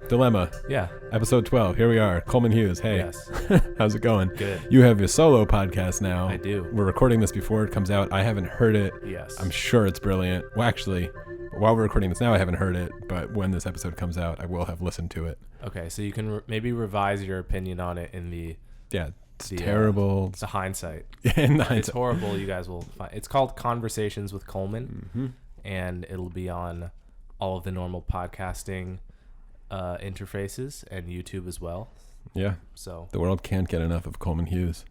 Dilemma. Yeah. Episode 12. Here we are. Coleman Hughes. Hey. Yes. How's it going? Good. You have your solo podcast now. I do. We're recording this before it comes out. I haven't heard it. Yes. I'm sure it's brilliant. Well, actually, while we're recording this now, I haven't heard it. But when this episode comes out, I will have listened to it. Okay. So you can maybe revise your opinion on it in the... Yeah. It's terrible. It's a hindsight. In hindsight. It's horrible. You guys will find... It's called Conversations with Coleman. Mm-hmm. And it'll be on all of the normal podcasting interfaces and YouTube as well. Yeah. So the world can't get enough of Coleman Hughes.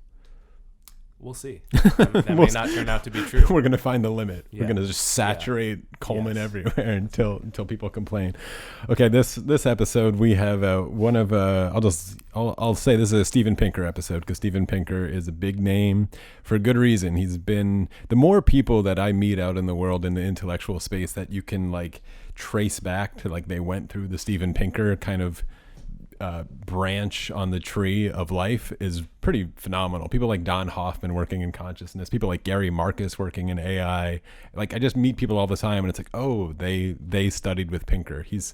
We'll see. That may not turn out to be true. We're going to find the limit. Yeah. We're going to just saturate Coleman Yes. everywhere until people complain. Okay, this episode we have I'll say this is a Steven Pinker episode because Steven Pinker is a big name for good reason. He's been the more people that I meet out in the world in the intellectual space that you can like trace back to like they went through the Steven Pinker kind of branch on the tree of life is pretty phenomenal. People like Don Hoffman working in consciousness, people like Gary Marcus working in AI. Like I just meet people all the time and it's like, oh, they studied with Pinker. He's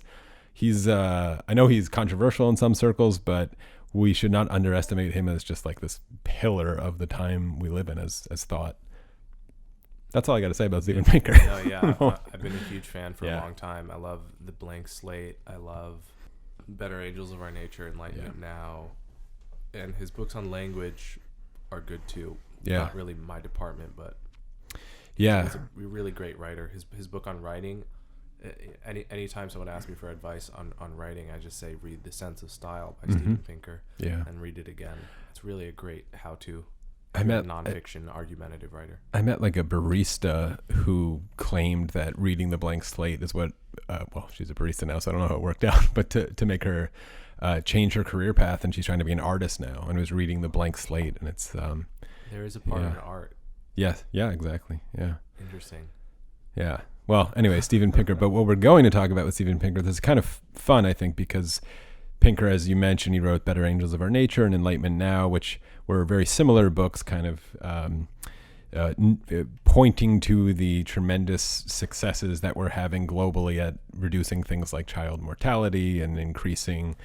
I know he's controversial in some circles, but we should not underestimate him as just like this pillar of the time we live in as thought. That's all I got to say about Steven Pinker. No, yeah, I've been a huge fan for a long time. I love The Blank Slate. I love Better Angels of Our Nature, Enlightenment Now, and his books on language are good too. Not really my department, but he's a really great writer. His book on writing. Anytime someone asks me for advice on writing, I just say read The Sense of Style by Steven Pinker. And read it again. It's really a great how-to. Nonfiction argumentative writer. I met like a barista who claimed that reading The Blank Slate is what she's a barista now, so I don't know how it worked out, but to make her change her career path, and she's trying to be an artist now and was reading The Blank Slate, and it's there is a part in art. Yes, exactly. Interesting. Yeah. Well, anyway, Steven Pinker, but what we're going to talk about with Steven Pinker, this is kind of fun, I think, because Pinker, as you mentioned, he wrote Better Angels of Our Nature and Enlightenment Now, which were very similar books, kind of pointing to the tremendous successes that we're having globally at reducing things like child mortality and increasing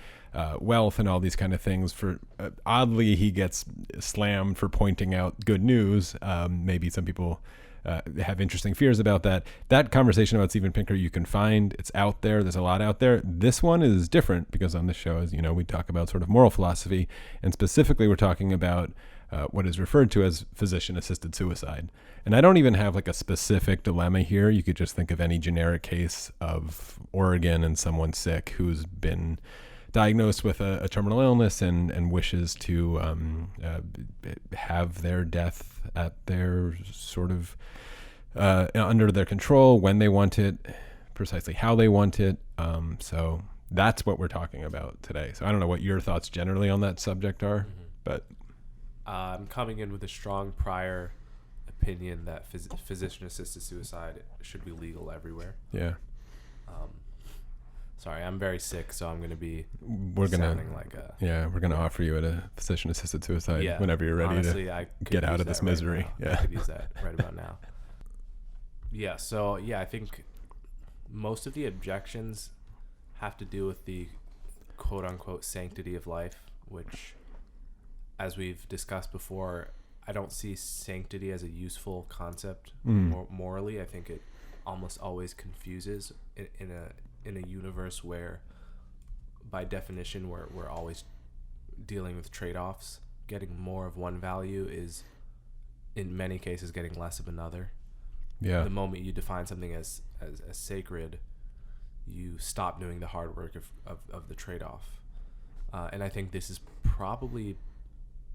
wealth and all these kind of things. For oddly, he gets slammed for pointing out good news. Maybe some people have interesting fears about that. That conversation about Steven Pinker you can find. It's out there. There's a lot out there. This one is different because on this show, as you know, we talk about sort of moral philosophy, and specifically we're talking about what is referred to as physician-assisted suicide. And I don't even have like a specific dilemma here. You could just think of any generic case of Oregon and someone sick who's been diagnosed with a terminal illness and wishes to have their death at their sort of under their control, when they want it, precisely how they want it. So that's what we're talking about today. So I don't know what your thoughts generally on that subject are, but I'm coming in with a strong prior opinion that physician-assisted suicide should be legal everywhere. Yeah. Sorry, I'm very sick, so I'm going to be sounding like a... Yeah, we're going to offer you a physician-assisted suicide whenever you're ready to get out of this misery. I could use that right about now. Yeah, so, I think most of the objections have to do with the quote-unquote sanctity of life, which, as we've discussed before, I don't see sanctity as a useful concept morally. I think it almost always confuses in a universe where, by definition, we're always dealing with trade-offs. Getting more of one value is, in many cases, getting less of another. Yeah. The moment you define something as sacred, you stop doing the hard work of the trade-off. And I think this is probably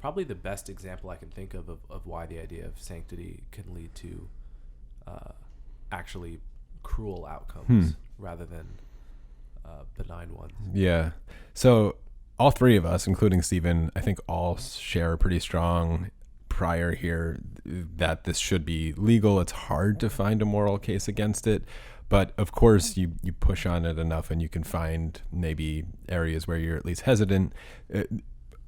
the best example I can think of why the idea of sanctity can lead to actually cruel outcomes rather than benign ones. Yeah. So all three of us, including Steven, I think all share a pretty strong prior here that this should be legal. It's hard to find a moral case against it. But of course, you push on it enough and you can find maybe areas where you're at least hesitant.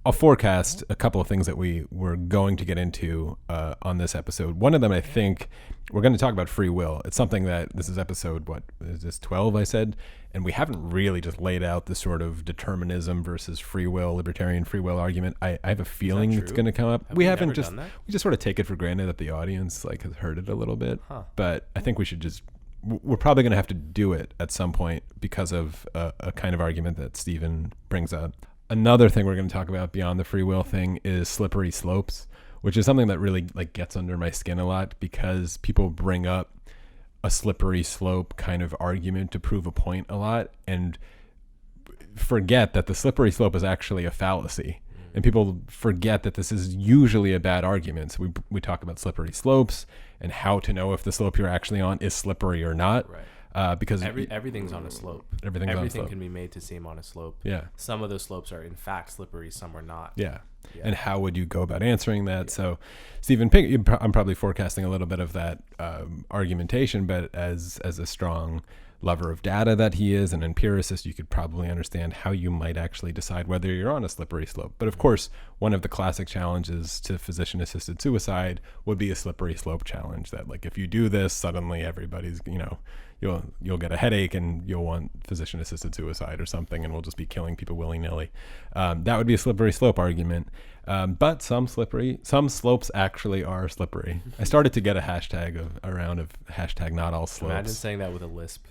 I'll forecast a couple of things that we were going to get into on this episode. One of them, I think, we're going to talk about free will. It's something that, this is episode, what is this, 12, I said? And we haven't really just laid out the sort of determinism versus free will, libertarian free will argument. I have a feeling it's going to come up. We haven't just, we just sort of take it for granted that the audience like has heard it a little bit. But I think we should just, we're probably going to have to do it at some point because of a kind of argument that Stephen brings up. Another thing we're going to talk about beyond the free will thing is slippery slopes, which is something that really like gets under my skin a lot because people bring up a slippery slope kind of argument to prove a point a lot and forget that the slippery slope is actually a fallacy. And people forget that this is usually a bad argument. So we talk about slippery slopes and how to know if the slope you're actually on is slippery or not. Right. Because everything on a slope. Everything can be made to seem on a slope. Yeah. Some of those slopes are in fact slippery, some are not. Yeah. And how would you go about answering that? Yeah. So, Stephen, I'm probably forecasting a little bit of that argumentation, but as a strong lover of data that he is, an empiricist, you could probably understand how you might actually decide whether you're on a slippery slope. But of course, one of the classic challenges to physician-assisted suicide would be a slippery slope challenge. That like if you do this, suddenly everybody's you'll get a headache and you'll want physician-assisted suicide or something, and we'll just be killing people willy-nilly. That would be a slippery slope argument. But some slopes actually are slippery. I started to get a hashtag around hashtag not all slopes. Imagine saying that with a lisp.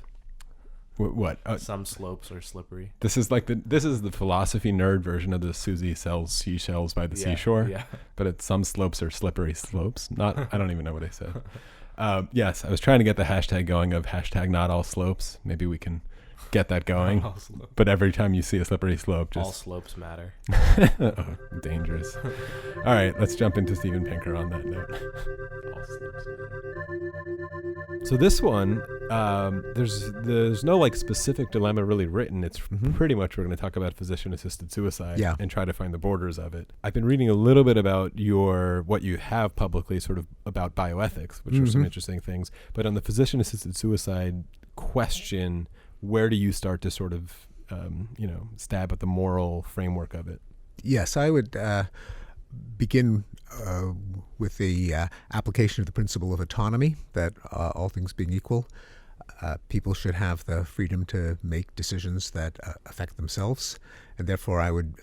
What? Some slopes are slippery. This is the philosophy nerd version of the Susie sells seashells by the seashore. Yeah. But it's some slopes are slippery slopes. I don't even know what I said. Yes, I was trying to get the hashtag going of hashtag not all slopes. Maybe we can get that going. But every time you see a slippery slope, just all slopes matter. Oh, dangerous. All right, let's jump into Steven Pinker on that note. All slopes matter. So this one, there's no like specific dilemma really written. It's pretty much we're going to talk about physician-assisted suicide and try to find the borders of it. I've been reading a little bit about what you have publicly sort of about bioethics, which are some interesting things. But on the physician-assisted suicide question, where do you start to sort of, stab at the moral framework of it? Yes, I would begin with the application of the principle of autonomy, that all things being equal, people should have the freedom to make decisions that affect themselves. And therefore, I would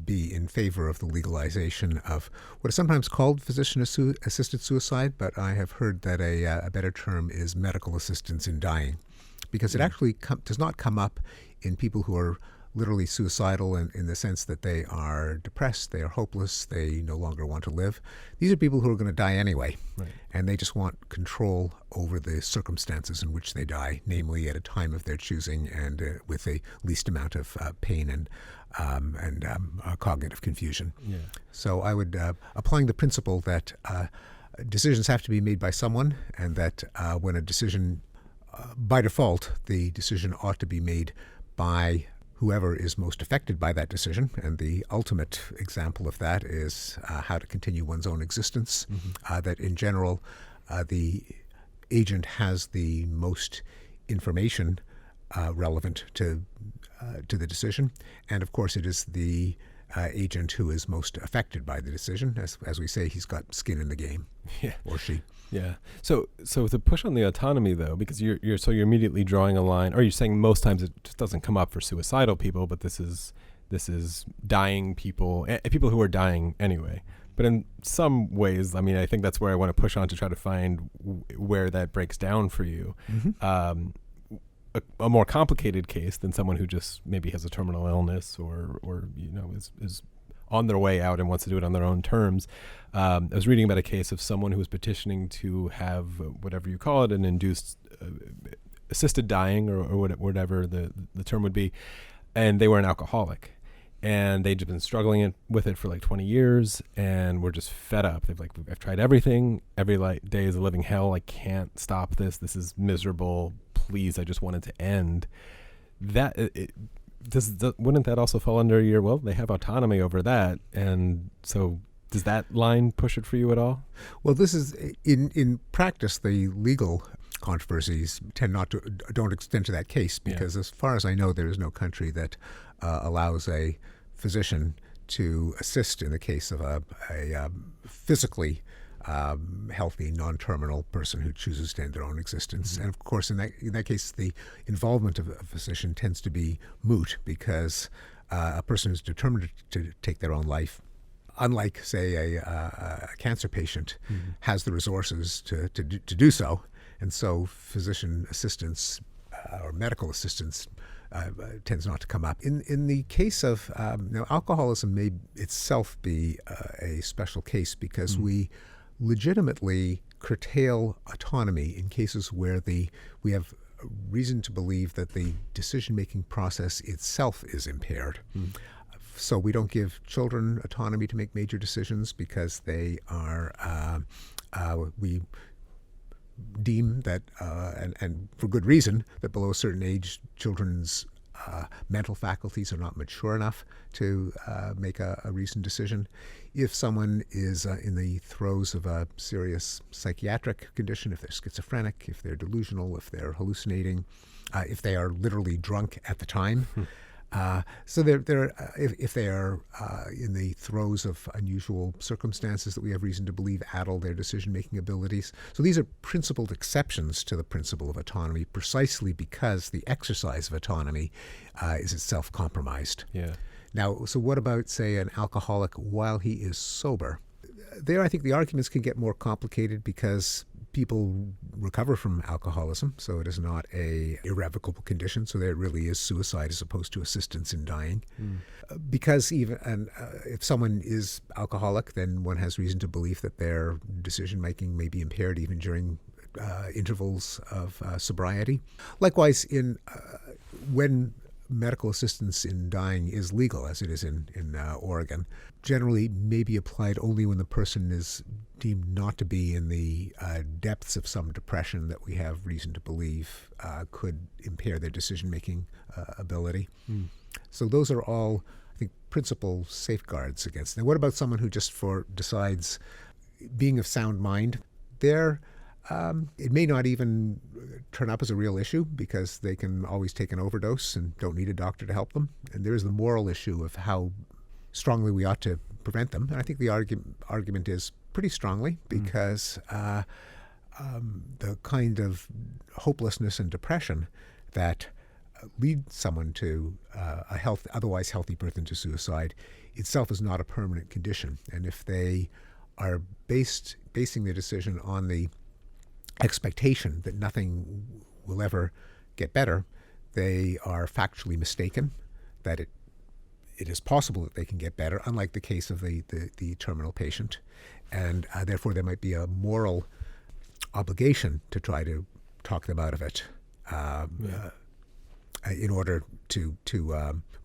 be in favor of the legalization of what is sometimes called physician-assisted suicide, but I have heard that a better term is medical assistance in dying, because it actually does not come up in people who are literally suicidal in the sense that they are depressed, they are hopeless, they no longer want to live. These are people who are going to die anyway, and they just want control over the circumstances in which they die, namely at a time of their choosing and with the least amount of pain and cognitive confusion. Yeah. So I would, applying the principle that decisions have to be made by someone, and that when a decision, by default, the decision ought to be made by whoever is most affected by that decision. And the ultimate example of that is how to continue one's own existence, that in general, the agent has the most information relevant to the decision. And of course, it is the agent who is most affected by the decision. As we say, he's got skin in the game, or she. Yeah. So to push on the autonomy though, because you're immediately drawing a line, or you're saying most times it just doesn't come up for suicidal people, but this is dying people, people who are dying anyway. But in some ways, I mean, I think that's where I want to push on to try to find where that breaks down for you. A more complicated case than someone who just maybe has a terminal illness or is on their way out and wants to do it on their own terms. I was reading about a case of someone who was petitioning to have whatever you call it, an induced assisted dying or whatever the term would be, and they were an alcoholic. And they'd been struggling with it for like 20 years and were just fed up. I've tried everything. Every day is a living hell. I can't stop this. This is miserable. Please, I just want it to end. Wouldn't that also fall under they have autonomy over that? And so does that line push it for you at all? Well, this is, in practice, the legal controversies don't extend to that case, because as far as I know, there is no country that allows a physician to assist in the case of a physically healthy, non-terminal person who chooses to end their own existence. And of course, in that case, the involvement of a physician tends to be moot, because a person who's determined to take their own life, unlike, say, a cancer patient, has the resources to do so. And so physician assistance or medical assistance tends not to come up. In the case of alcoholism may itself be a special case, because we legitimately curtail autonomy in cases where we have reason to believe that the decision-making process itself is impaired. So we don't give children autonomy to make major decisions, because they are we deem that, and for good reason, that below a certain age, children's mental faculties are not mature enough to make a reasoned decision. If someone is in the throes of a serious psychiatric condition, if they're schizophrenic, if they're delusional, if they're hallucinating, if they are literally drunk at the time, so if they are in the throes of unusual circumstances that we have reason to believe addle their decision-making abilities. So these are principled exceptions to the principle of autonomy, precisely because the exercise of autonomy is itself compromised. Yeah. Now, so what about, say, an alcoholic while he is sober? There, I think the arguments can get more complicated, because people recover from alcoholism, so it is not a irrevocable condition. So there really is suicide as opposed to assistance in dying. Because if someone is alcoholic, then one has reason to believe that their decision-making may be impaired even during intervals of sobriety. Likewise, when medical assistance in dying is legal, as it is in Oregon, generally may be applied only when the person is deemed not to be in the depths of some depression that we have reason to believe could impair their decision-making ability. So those are all, I think, principal safeguards against. Now, what about someone who just decides, being of sound mind, it may not even turn up as a real issue, because they can always take an overdose and don't need a doctor to help them. And there is the moral issue of how strongly we ought to prevent them. And I think the argument is pretty strongly, because the kind of hopelessness and depression that lead someone to a otherwise healthy person to suicide itself is not a permanent condition. And if they are basing their decision on the expectation that nothing will ever get better, they are factually mistaken that it is possible that they can get better, unlike the case of the terminal patient. And therefore there might be a moral obligation to try to talk them out of it in order to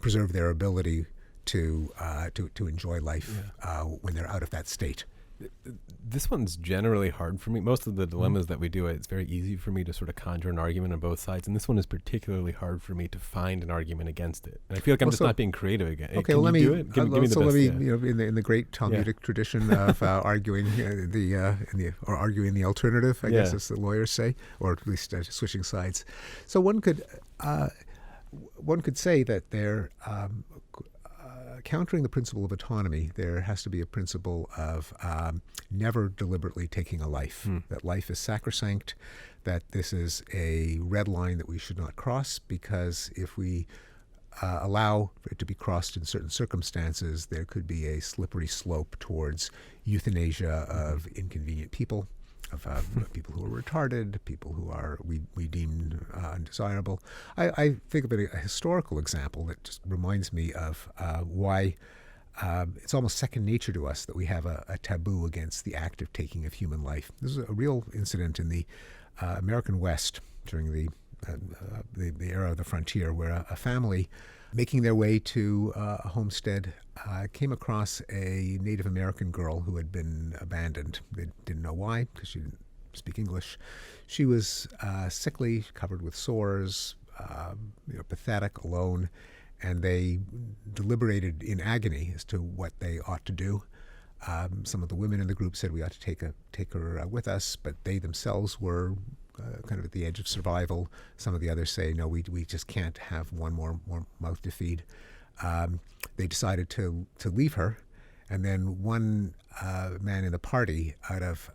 preserve their ability to enjoy life when they're out of that state. This one's generally hard for me. Most of the dilemmas that we do, it's very easy for me to sort of conjure an argument on both sides. And this one is particularly hard for me to find an argument against it. And I feel like I'm just not being creative again. Okay, Can well, you do it? Give me the best. In the great Talmudic tradition of arguing arguing the alternative, I guess, as the lawyers say, or at least switching sides. So one could say that they're countering the principle of autonomy, there has to be a principle of never deliberately taking a life, that life is sacrosanct, that this is a red line that we should not cross, because if we allow for it to be crossed in certain circumstances, there could be a slippery slope towards euthanasia of inconvenient people, of people who are retarded, people who are we deem undesirable. I think of a historical example that just reminds me of why it's almost second nature to us that we have a taboo against the active taking of human life. This is a real incident in the American West during the era of the frontier, where a family making their way to a homestead came across a Native American girl who had been abandoned. They didn't know why, because she didn't speak English. She was sickly, covered with sores, pathetic, alone, and they deliberated in agony as to what they ought to do. Some of the women in the group said we ought to take her with us, but they themselves were kind of at the edge of survival. Some of the others say, no, we just can't have one more mouth to feed. they decided to leave her, and then one man in the party, out of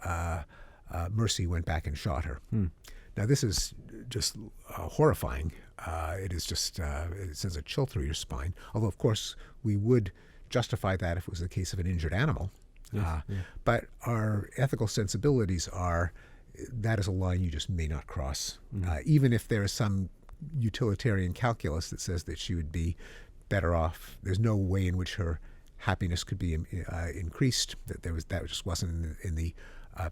mercy, went back and shot her. Now, this is just horrifying. It is just, it sends a chill through your spine. Although, of course, we would justify that if it was the case of an injured animal. But our ethical sensibilities are, that is a line you just may not cross. Even if there is some utilitarian calculus that says that she would be better off, there's no way in which her happiness could be increased, that just wasn't in the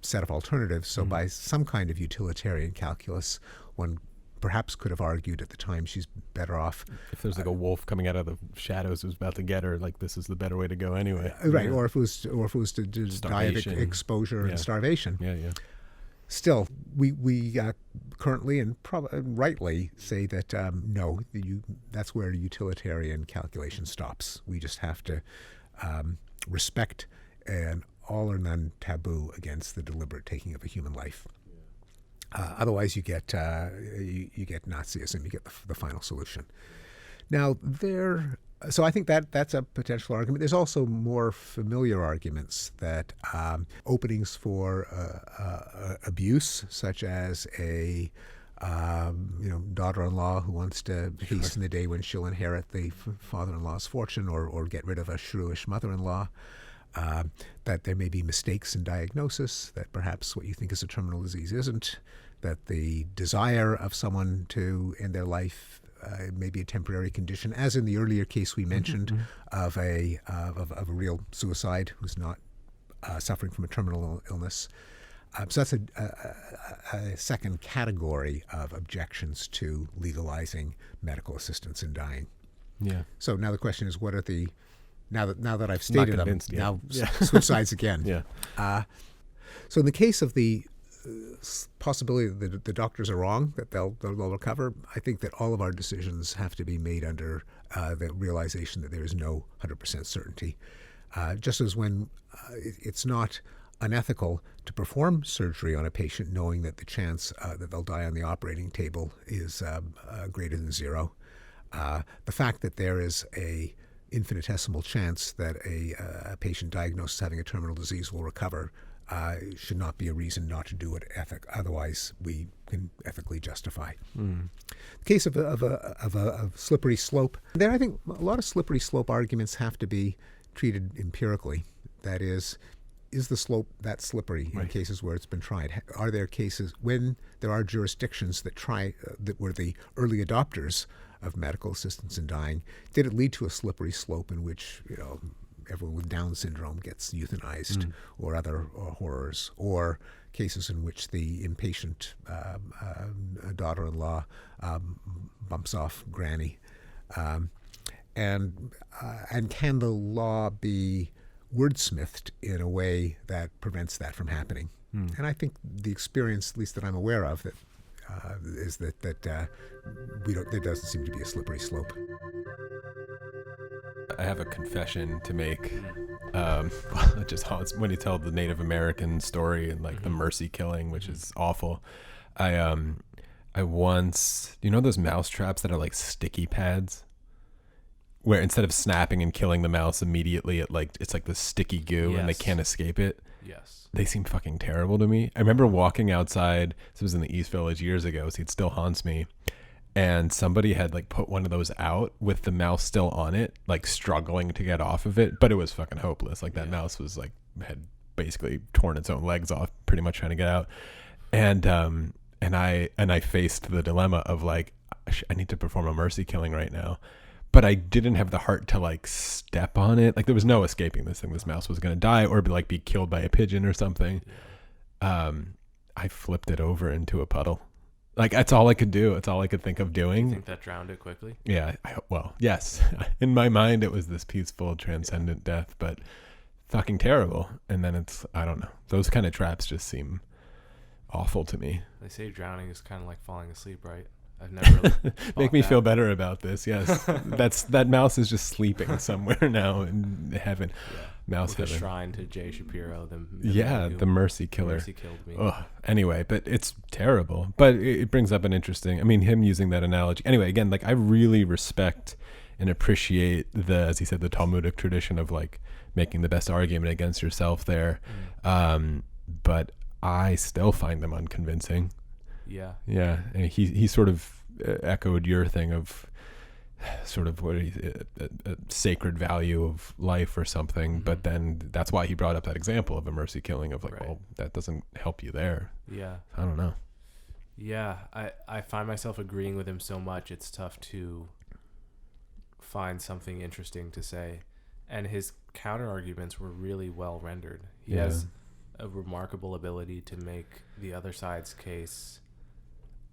set of alternatives. So by some kind of utilitarian calculus, one perhaps could have argued at the time she's better off. If there's like a wolf coming out of the shadows who's about to get her, like this is the better way to go anyway. Right, or if it was to die of exposure and starvation. Still, we currently and rightly say that no, that's where utilitarian calculation stops. We just have to respect an all or none taboo against the deliberate taking of a human life. Otherwise, you get Nazism. You get the final solution. Now, so I think that's a potential argument. There's also more familiar arguments that openings for abuse, such as a daughter-in-law who wants to hasten the day when she'll inherit the father-in-law's fortune, or get rid of a shrewish mother-in-law. That there may be mistakes in diagnosis, that perhaps what you think is a terminal disease isn't, that the desire of someone to end their life may be a temporary condition, as in the earlier case we mentioned of a real suicide who's not suffering from a terminal illness. So that's a second category of objections to legalizing medical assistance in dying. So now the question is, what are the now that I've stated them, now switch sides again. So in the case of the possibility that the doctors are wrong, that they'll recover, I think that all of our decisions have to be made under the realization that there is no 100% certainty. Just as when it's not unethical to perform surgery on a patient knowing that the chance that they'll die on the operating table is greater than zero. The fact that there is a infinitesimal chance that a patient diagnosed as having a terminal disease will recover should not be a reason not to do it. Otherwise, we can ethically justify. The case of a slippery slope, there I think a lot of slippery slope arguments have to be treated empirically. That is the slope that slippery in cases where it's been tried? Are there cases when there are jurisdictions that that were the early adopters of medical assistance in dying? Did it lead to a slippery slope in which everyone with Down syndrome gets euthanized, or other horrors, or cases in which the impatient daughter-in-law bumps off granny? And can the law be wordsmithed in a way that prevents that from happening? And I think the experience, at least that I'm aware of, that is that there doesn't seem to be a slippery slope. I have a confession to make. When you tell the Native American story and like the mercy killing, which is awful. I once, those mouse traps that are like sticky pads, where instead of snapping and killing the mouse immediately, it's like the sticky goo and they can't escape it. Yes. They seem fucking terrible to me. I remember walking outside, this was in the East Village years ago, so it still haunts me. And somebody had like put one of those out with the mouse still on it, like struggling to get off of it, but it was fucking hopeless. Like that mouse was like, had basically torn its own legs off, pretty much trying to get out. And I faced the dilemma of like, I need to perform a mercy killing right now. But I didn't have the heart to like step on it. Like there was no escaping this thing. This mouse was going to die or be killed by a pigeon or something. I flipped it over into a puddle. Like that's all I could do. It's all I could think of doing. You think that drowned it quickly? Yeah. Yes. In my mind, it was this peaceful, transcendent death, but fucking terrible. And then I don't know. Those kind of traps just seem awful to me. They say drowning is kind of like falling asleep, right? I've never really make me feel better about this. Yes. That mouse is just sleeping somewhere now in heaven. Mouse with heaven. A shrine to J. Shapiro. The mercy killer. Mercy killed me. Ugh. Anyway, but it's terrible. But it brings up an interesting, him using that analogy. Anyway, again, like I really respect and appreciate as he said, the Talmudic tradition of like making the best argument against yourself there. But I still find them unconvincing. Yeah. Yeah. And he sort of echoed your thing of sort of a sacred value of life or something. But then that's why he brought up that example of a mercy killing of like, well, that doesn't help you there. Yeah. I don't know. Yeah. I find myself agreeing with him so much. It's tough to find something interesting to say. And his counter arguments were really well rendered. He has a remarkable ability to make the other side's case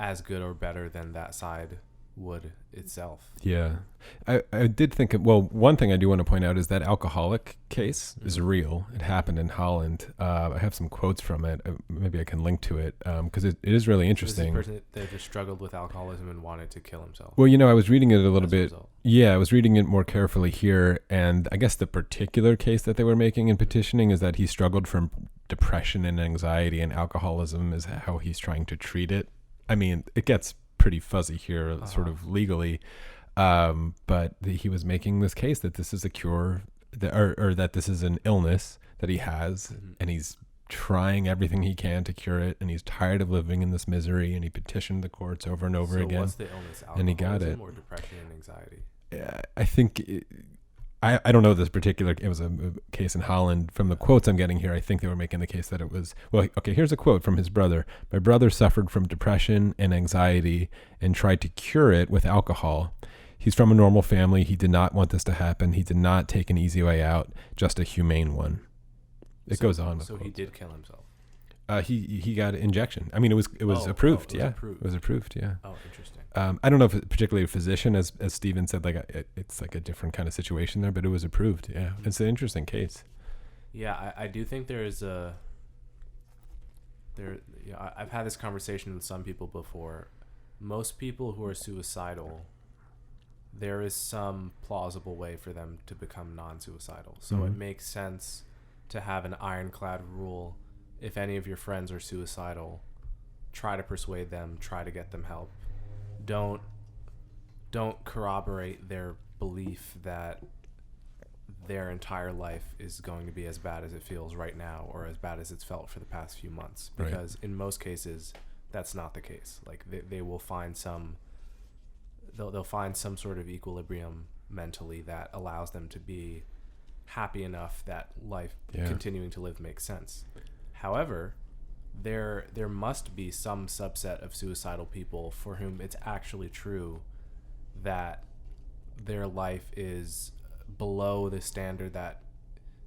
as good or better than that side would itself. Yeah. I did think, well, one thing I do want to point out is that alcoholic case is real. It happened in Holland. I have some quotes from it. Maybe I can link to it because it is really interesting. This person that just struggled with alcoholism and wanted to kill himself. Well, I was reading it a little bit. Yeah, I was reading it more carefully here. And I guess the particular case that they were making in petitioning is that he struggled from depression and anxiety, and alcoholism is how he's trying to treat it. I mean, it gets pretty fuzzy here, sort of legally. But he was making this case that this is a cure, or that this is an illness that he has, and he's trying everything he can to cure it, and he's tired of living in this misery, and he petitioned the courts over and over again. What's the illness? And he got it. Or depression and anxiety? I think I don't know this particular. It was a case in Holland. From the quotes I'm getting here, I think they were making the case that it was. Well, okay. Here's a quote from his brother. My brother suffered from depression and anxiety and tried to cure it with alcohol. He's from a normal family. He did not want this to happen. He did not take an easy way out, just a humane one. It goes on. So he did kill himself. He got an injection. I mean, it was approved. It was approved. Yeah. Oh, interesting. I don't know if particularly a physician, as Stephen said, like it's like a different kind of situation there, but it was approved. Yeah, it's an interesting case. Yeah, I do think I've had this conversation with some people before. Most people who are suicidal, there is some plausible way for them to become non-suicidal. So it makes sense to have an ironclad rule. If any of your friends are suicidal, try to persuade them, try to get them help. Don't corroborate their belief that their entire life is going to be as bad as it feels right now, or as bad as it's felt for the past few months, because in most cases that's not the case. Like they will find they'll find some sort of equilibrium mentally that allows them to be happy enough that life continuing to live makes sense. However, there must be some subset of suicidal people for whom it's actually true that their life is below the standard that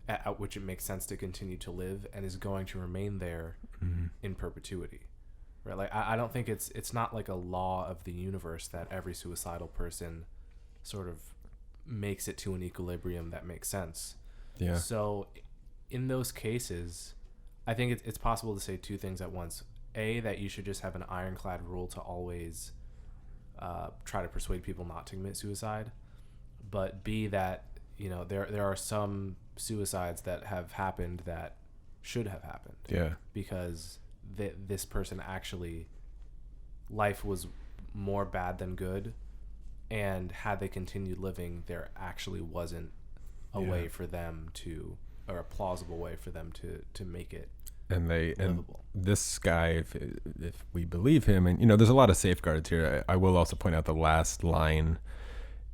at which it makes sense to continue to live, and is going to remain there in perpetuity. Right? Like I don't think it's not like a law of the universe that every suicidal person sort of makes it to an equilibrium that makes sense. Yeah. So in those cases, I think it's possible to say two things at once. A, that you should just have an ironclad rule to always try to persuade people not to commit suicide. But B, that there are some suicides that have happened that should have happened. Yeah. Because this person actually, life was more bad than good, and had they continued living, there actually wasn't a way for them to, or a plausible way for them to make it livable. And this guy, if we believe him, and there's a lot of safeguards here. I will also point out the last line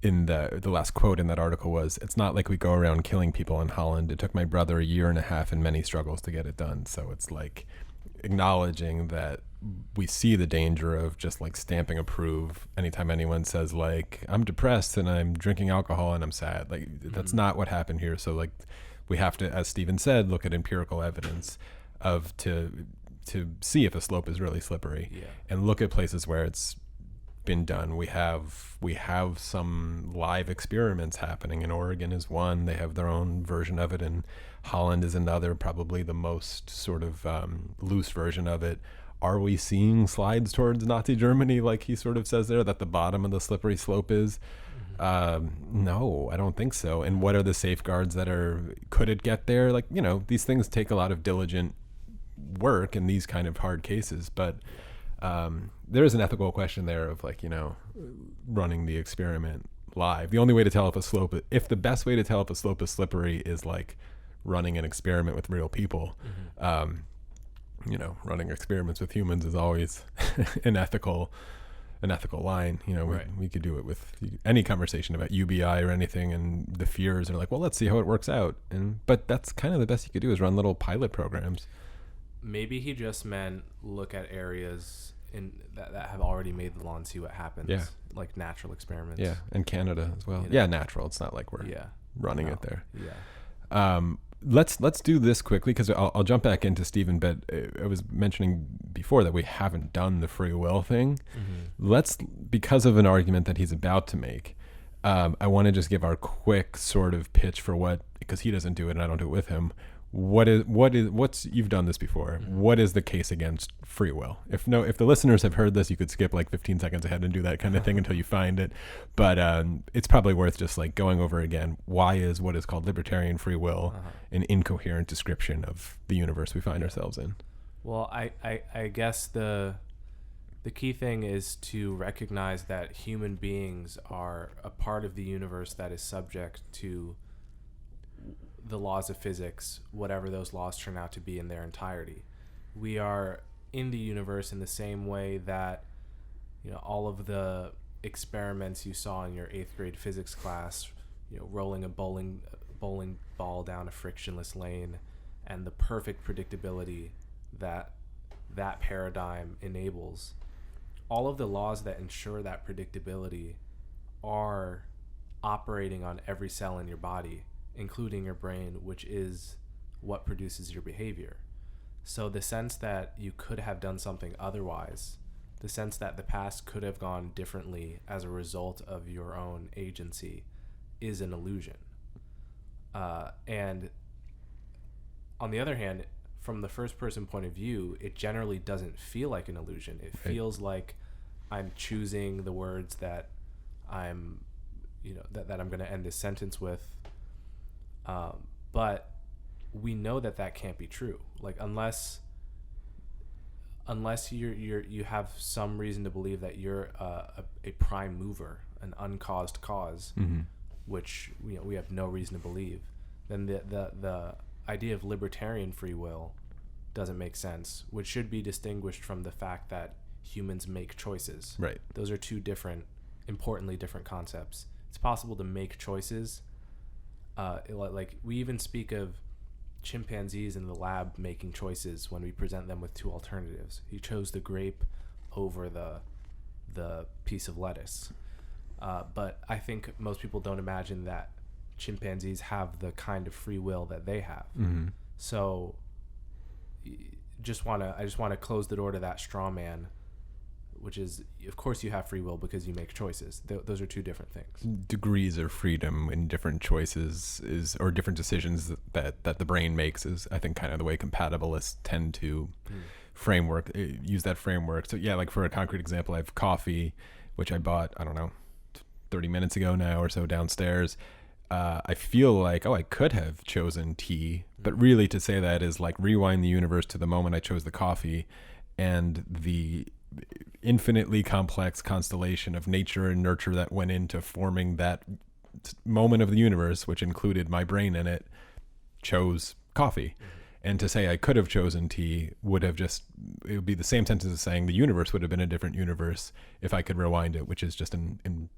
in the last quote in that article was, "It's not like we go around killing people in Holland. It took my brother a year and a half and many struggles to get it done." So it's like acknowledging that we see the danger of just like stamping approve anytime anyone says like, "I'm depressed and I'm drinking alcohol and I'm sad." Like that's not what happened here. So like we have to, as Stephen said, look at empirical evidence of to see if a slope is really slippery, and look at places where it's been done. We have some live experiments happening. In Oregon is one. They have their own version of it, and Holland is another, probably the most sort of loose version of it. Are we seeing slides towards Nazi Germany, like he sort of says there, that the bottom of the slippery slope is? No, I don't think so. And what are the safeguards could it get there? Like, these things take a lot of diligent work in these kind of hard cases, but there is an ethical question there of like, running the experiment live. The only way to tell if the best way to tell if a slope is slippery is like running an experiment with real people. Running experiments with humans is always an ethical line. We could do it with any conversation about UBI or anything, and the fears are like, well, let's see how it works out. But that's kind of the best you could do, is run little pilot programs. Maybe he just meant look at areas that have already made the law and see what happens. Yeah. Like natural experiments. Yeah, and Canada as well. Yeah, natural. It's not like we're running it there. Yeah. Let's do this quickly, because I'll jump back into Stephen, but I was mentioning before that we haven't done the free will thing. Let's, because of an argument that he's about to make, I want to just give our quick sort of pitch for what, because he doesn't do it and I don't do it with him. What's you've done this before. What is the case against free will? If the listeners have heard this, you could skip like 15 seconds ahead and do that kind of thing until you find it. But it's probably worth just like going over again. Why is what is called libertarian free will an incoherent description of the universe we find ourselves in? Well, I guess the key thing is to recognize that human beings are a part of the universe that is subject to the laws of physics, whatever those laws turn out to be in their entirety. We are in the universe in the same way that, all of the experiments you saw in your 8th grade physics class, rolling a bowling ball down a frictionless lane, and the perfect predictability that paradigm enables. All of the laws that ensure that predictability are operating on every cell in your body, including your brain, which is what produces your behavior. So the sense that you could have done something otherwise, the sense that the past could have gone differently as a result of your own agency, is an illusion. And on the other hand, from the first person point of view, it generally doesn't feel like an illusion. It feels like I'm choosing the words that I'm going to end this sentence with. But we know that can't be true. Like unless you have some reason to believe that you're a prime mover, an uncaused cause, which we have no reason to believe, then the idea of libertarian free will doesn't make sense, which should be distinguished from the fact that humans make choices. Right. Those are two importantly different concepts. It's possible to make choices. Like we even speak of chimpanzees in the lab making choices when we present them with two alternatives. He chose the grape over the piece of lettuce. But I think most people don't imagine that chimpanzees have the kind of free will that they have. So I just want to close the door to that straw man, which is, of course, you have free will because you make choices. Those are two different things. Degrees of freedom in different choices or different decisions that the brain makes is, I think, kind of the way compatibilists tend to use that framework. So yeah, like for a concrete example, I have coffee, which I bought, I don't know, 30 minutes ago now or so downstairs. I feel like, I could have chosen tea, but really to say that is like rewind the universe to the moment I chose the coffee, and the infinitely complex constellation of nature and nurture that went into forming that moment of the universe, which included my brain in it, chose coffee. And to say I could have chosen tea it would be the same sentence as saying the universe would have been a different universe if I could rewind it, which is just an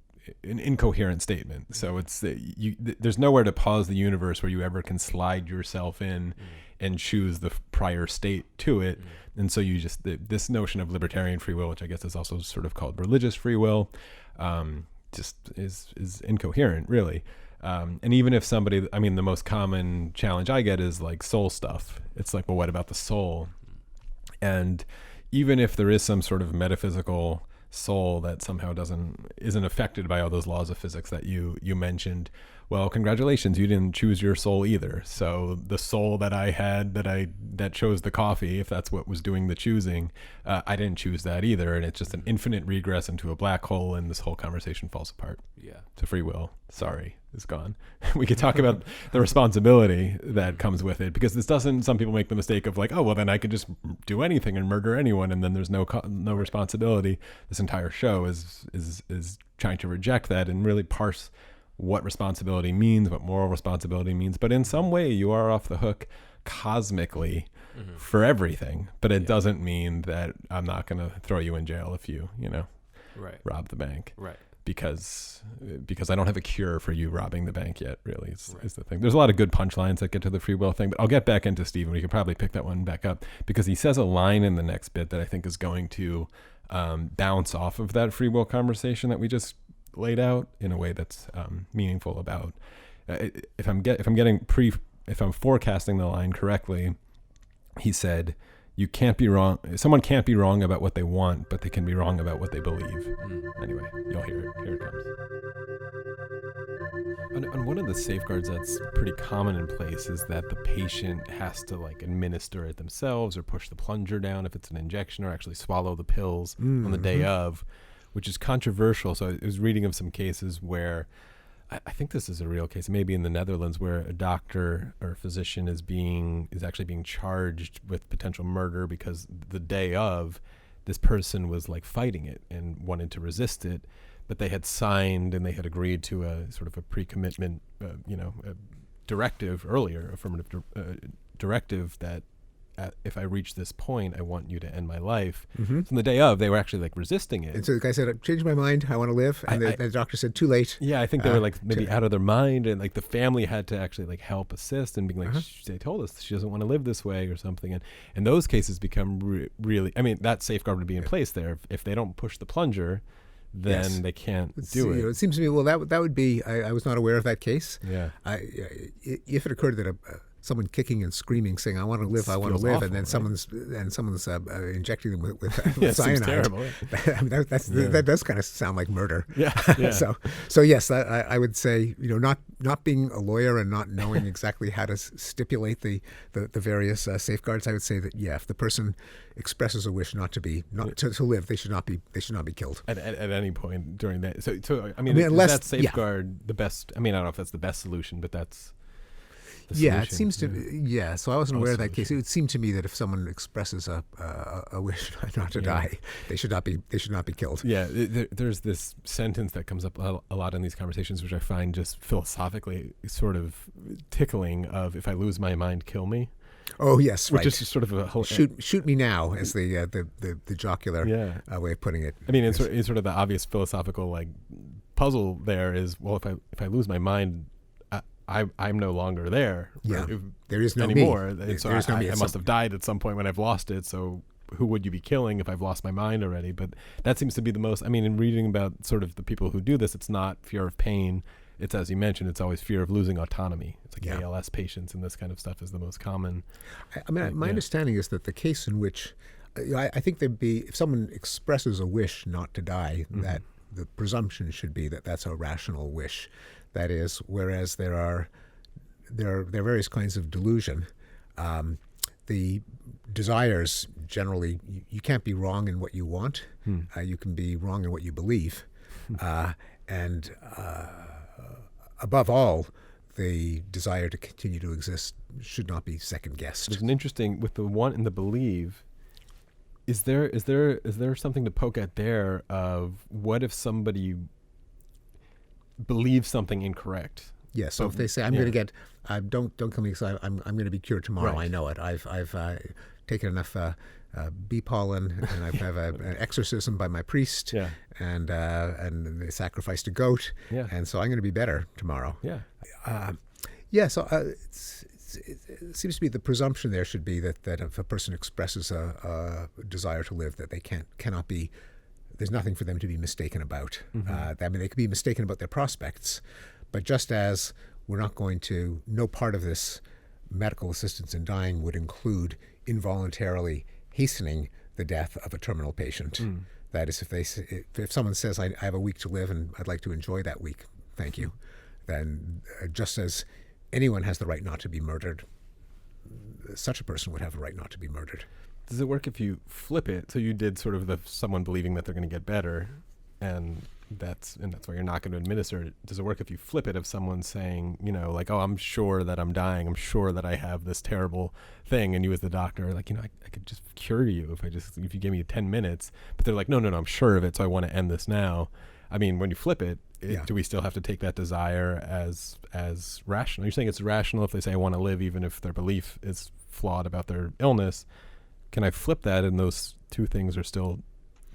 incoherent statement. So there's nowhere to pause the universe where you ever can slide yourself in and choose the prior state to it. And so this notion of libertarian free will, which I guess is also sort of called religious free will, just is incoherent, really. And even if somebody, the most common challenge I get is like soul stuff. It's like, well, what about the soul? And even if there is some sort of metaphysical soul that somehow isn't affected by all those laws of physics that you mentioned, well, congratulations, you didn't choose your soul either. So the soul that I had that chose the coffee, if that's what was doing the choosing, I didn't choose that either. And it's just an infinite regress into a black hole, and this whole conversation falls apart. Yeah. To free will, sorry, is gone. We could talk about the responsibility that comes with it, because this doesn't, some people make the mistake of like, oh, well, then I could just do anything and murder anyone, and then there's no responsibility. This entire show is trying to reject that and really parse what responsibility means, what moral responsibility means. But in some way, you are off the hook cosmically for everything. But it doesn't mean that I'm not going to throw you in jail if you rob the bank. Right. Because I don't have a cure for you robbing the bank yet, really, is the thing. There's a lot of good punchlines that get to the free will thing, but I'll get back into Stephen. We could probably pick that one back up, because he says a line in the next bit that I think is going to bounce off of that free will conversation that we just laid out in a way that's meaningful about if I'm forecasting the line correctly. He said, you can't be wrong. Someone can't be wrong about what they want, but they can be wrong about what they believe. Anyway, you'll hear it. Here it comes. And one of the safeguards that's pretty common in place is that the patient has to like administer it themselves, or push the plunger down if it's an injection, or actually swallow the pills on the day of, which is controversial. So I was reading of some cases where, I think this is a real case, maybe in the Netherlands, where a doctor or a physician is actually being charged with potential murder because the day of, this person was like fighting it and wanted to resist it, but they had signed and they had agreed to a sort of a pre-commitment, a directive earlier, affirmative directive that if I reach this point, I want you to end my life. So on the day of, they were actually like resisting it. And so the guy said, I've changed my mind, I want to live. And the doctor said, too late. Yeah, I think they were like maybe out of their mind, and like the family had to actually like help assist and being like, they told us she doesn't want to live this way or something. And those cases become really, I mean, that safeguard would be in place there. If they don't push the plunger, then they can't do it. It seems to me, well, that would be, I was not aware of that case. Yeah. If it occurred that someone kicking and screaming, saying, "I want to live, I want to live," awful, and then someone's injecting them with cyanide. Terrible. I mean, that does kind of sound like murder. Yeah. So yes, I would say, not being a lawyer and not knowing exactly how to stipulate the various safeguards, I would say that if the person expresses a wish to live, they should not be killed at any point during that. So I mean, unless that safeguard the best. I mean, I don't know if that's the best solution, but that's. It seems to be. Yeah, so I wasn't aware of that case. It would seem to me that if someone expresses a wish not to die, they should not be killed. Yeah, there's this sentence that comes up a lot in these conversations, which I find just philosophically sort of tickling. Of if I lose my mind, kill me. Oh yes, which is sort of a whole shoot me now, as the jocular way of putting it. I mean, it's sort of the obvious philosophical like puzzle there is, well, if I lose my mind, I'm no longer there. Yeah, there is no anymore. Me. So I must have died at some point when I've lost it. So who would you be killing if I've lost my mind already? But that seems to be the most. I mean, in reading about sort of the people who do this, it's not fear of pain. It's, as you mentioned, it's always fear of losing autonomy. It's like ALS patients and this kind of stuff is the most common. I mean, my understanding is that the case in which I think there'd be, if someone expresses a wish not to die, that the presumption should be that that's a rational wish. That is, whereas there are various kinds of delusion. The desires, generally, you can't be wrong in what you want. You can be wrong in what you believe. And above all, the desire to continue to exist should not be second guessed. There's an interesting, with the want and the believe, is there something to poke at there of what if somebody believes something incorrect? Yes. So if they say, "I'm going to get," don't kill me because I'm going to be cured tomorrow. Right. I know it. I've taken enough bee pollen, and I have an exorcism by my priest, and they sacrificed a goat, and so I'm going to be better tomorrow. So it seems to be the presumption there should be that if a person expresses a desire to live, that they cannot be. There's nothing for them to be mistaken about. I mean, they could be mistaken about their prospects, but just as we're not going to, no part of this medical assistance in dying would include involuntarily hastening the death of a terminal patient. That is, if someone says, I have a week to live and I'd like to enjoy that week, thank you. then just as anyone has the right not to be murdered, such a person would have a right not to be murdered. Does it work if you flip it? So you did sort of someone believing that they're going to get better, and that's why you're not going to administer it. Does it work if you flip it of someone saying, like, oh, I'm sure that I'm dying, I'm sure that I have this terrible thing, and you as the doctor are like, I could just cure you if you give me 10 minutes, but they're like, no, I'm sure of it, so I want to end this now. I mean, when you flip it, do we still have to take that desire as rational? You're saying it's rational if they say I want to live, even if their belief is flawed about their illness. Can I flip that and those two things are still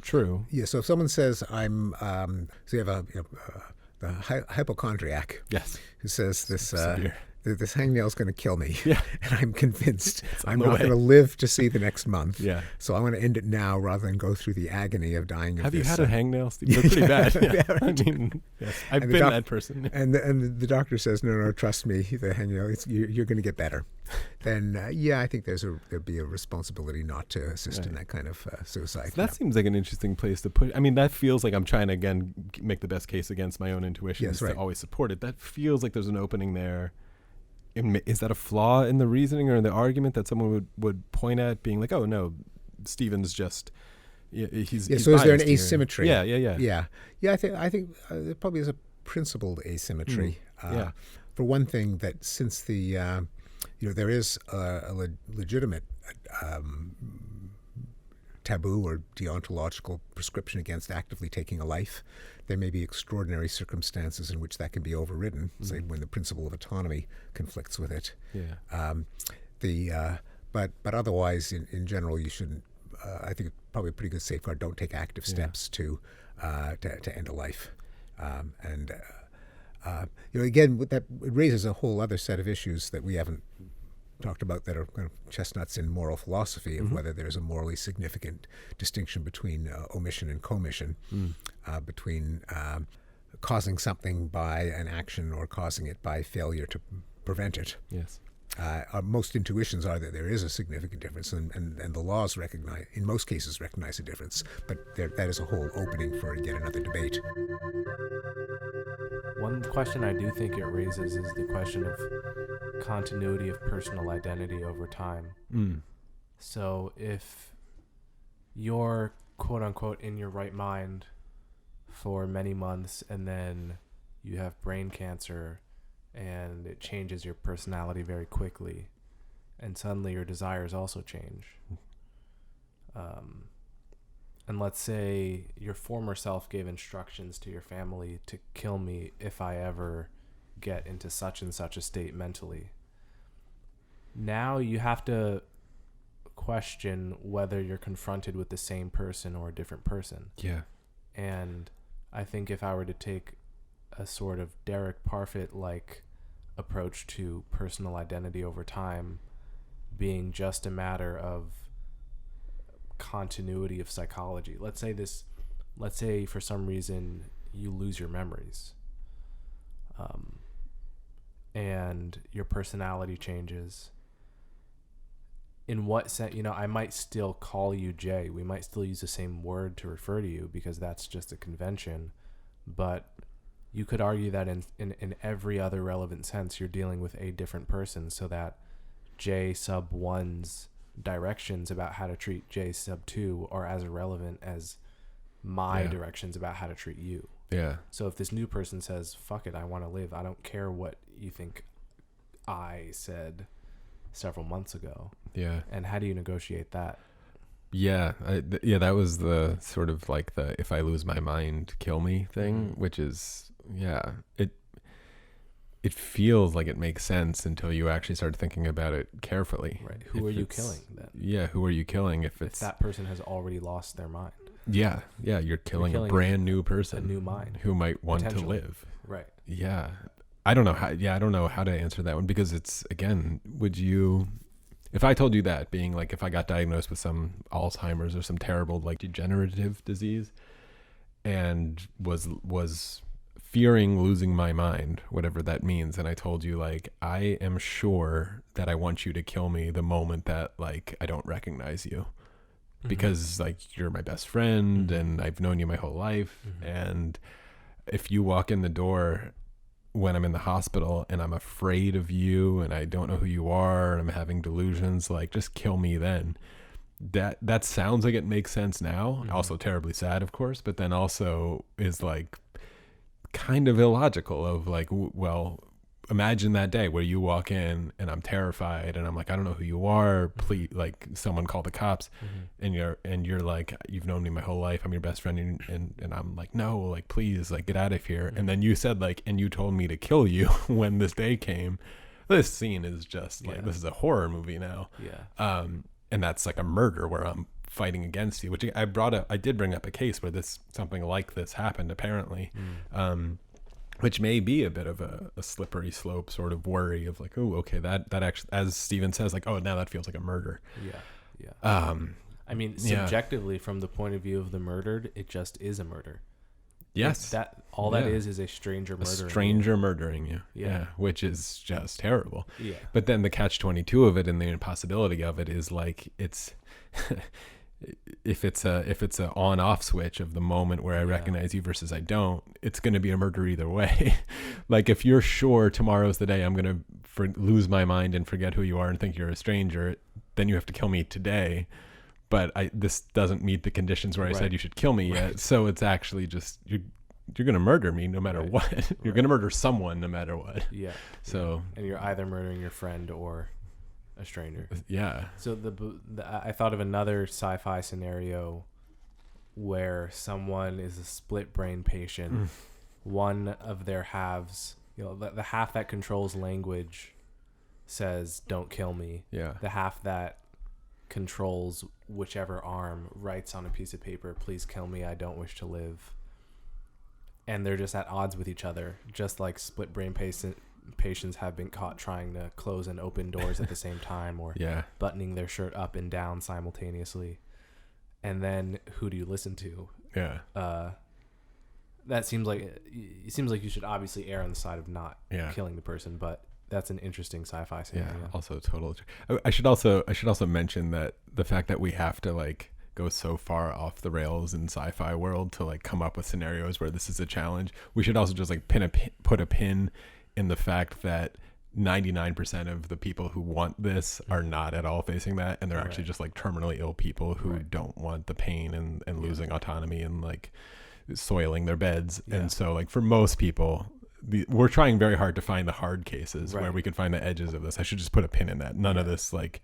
true? Yeah. So if someone says I'm, so you have the hypochondriac, yes, who says this hangnail is going to kill me, yeah, and I'm convinced I'm not going to live to see the next month. Yeah. So I want to end it now rather than go through the agony of dying. Have you had a hangnail, Steve? They're pretty bad. Yeah. I mean, yes, I've been that person. And the doctor says, no, trust me, the hangnail, you're going to get better. Then I think there'd be a responsibility not to assist in that kind of suicide. That seems like an interesting place to put. I mean, that feels like I'm trying to again make the best case against my own intuition to always support it. That feels like there's an opening there. Is that a flaw in the reasoning or in the argument that someone would point at, being like, oh no, Stephen's just he's so is there an here. Asymmetry? Yeah. I think there probably is a principled asymmetry. For one thing, that since the there is a legitimate taboo or deontological prescription against actively taking a life, there may be extraordinary circumstances in which that can be overridden, say when the principle of autonomy conflicts with it. But otherwise, in general, you shouldn't. I think it's probably a pretty good safeguard. Don't take active steps to end a life. Again, that it raises a whole other set of issues that we haven't talked about, that are kind of chestnuts in moral philosophy, of whether there's a morally significant distinction between omission and commission, between causing something by an action or causing it by failure to prevent it. Yes. Most intuitions are that there is a significant difference, and the laws in most cases recognize a difference, but that is a whole opening for yet another debate. One question I do think it raises is the question of continuity of personal identity over time. So if you're quote unquote in your right mind for many months, and then you have brain cancer and it changes your personality very quickly, and suddenly your desires also change. And let's say your former self gave instructions to your family to kill me if I ever get into such and such a state mentally. Now you have to question whether you're confronted with the same person or a different person. Yeah. And I think if I were to take a sort of Derek Parfit-like approach to personal identity over time, being just a matter of continuity of psychology. Let's say for some reason you lose your memories, and your personality changes. In what sense, I might still call you Jay. We might still use the same word to refer to you because that's just a convention. But you could argue that in every other relevant sense, you're dealing with a different person, so that J sub 1's directions about how to treat J sub 2 are as irrelevant as my directions about how to treat you. Yeah. So if this new person says, fuck it, I want to live, I don't care what you think I said several months ago. Yeah. And how do you negotiate that? Yeah. That was the sort of like the if I lose my mind, kill me thing, which is, it feels like it makes sense until you actually start thinking about it carefully. Right. Who are you killing then? Yeah. Who are you killing if that person has already lost their mind? Yeah. Yeah. You're killing a brand new person. A new mind. Who might want to live. Right. Yeah. I don't know how to answer that one, because it's, again, if I told you that, being like, if I got diagnosed with some Alzheimer's or some terrible like degenerative disease and was fearing losing my mind, whatever that means, and I told you like, I am sure that I want you to kill me the moment that like I don't recognize you, because like you're my best friend and I've known you my whole life, and if you walk in the door when I'm in the hospital and I'm afraid of you and I don't know who you are and I'm having delusions, like, just kill me then. That sounds like it makes sense now. Also terribly sad, of course, but then also is like kind of illogical of like, well, imagine that day where you walk in and I'm terrified and I'm like, I don't know who you are, please, like, someone call the cops. And you're like, you've known me my whole life, I'm your best friend, and I'm like, no, like, please, like, get out of here. And then you said, like, and you told me to kill you when this day came. This scene is just like, this is a horror movie now. And that's like a murder where I'm fighting against you, which I did bring up a case where something like this happened apparently. Which may be a bit of a slippery slope sort of worry of like, oh, okay, that actually, as Stephen says, like, oh, now that feels like a murder. I mean, subjectively, from the point of view of the murdered, it just is a murder. Yes. That is a stranger murdering you. A stranger murdering you. Yeah. Which is just terrible. Yeah. But then the catch-22 of it and the impossibility of it is like, it's if it's a on-off switch of the moment where I recognize you versus I don't, it's going to be a murder either way. Like, if you're sure tomorrow's the day I'm going to lose my mind and forget who you are and think you're a stranger, then you have to kill me today. But this doesn't meet the conditions where I said you should kill me yet. So it's actually just, you're going to murder me no matter what. You're going to murder someone no matter what. Yeah. So. And you're either murdering your friend or a stranger. Yeah. So I thought of another sci-fi scenario where someone is a split brain patient. One of their halves, the half that controls language says, don't kill me. Yeah. The half that controls whichever arm writes on a piece of paper, please kill me, I don't wish to live. And they're just at odds with each other, just like split brain patients have been caught trying to close and open doors at the same time, or buttoning their shirt up and down simultaneously. And then who do you listen to? That seems like you should obviously err on the side of not killing the person, but that's an interesting sci-fi scenario. Yeah, also total. I should also mention that the fact that we have to like go so far off the rails in sci-fi world to like come up with scenarios where this is a challenge. We should also just like put a pin in the fact that 99% of the people who want this are not at all facing that, and they're actually just like terminally ill people who don't want the pain and losing autonomy and like soiling their beds. And so like for most people, we're trying very hard to find the hard cases where we could find the edges of this. I should just put a pin in that. None of this like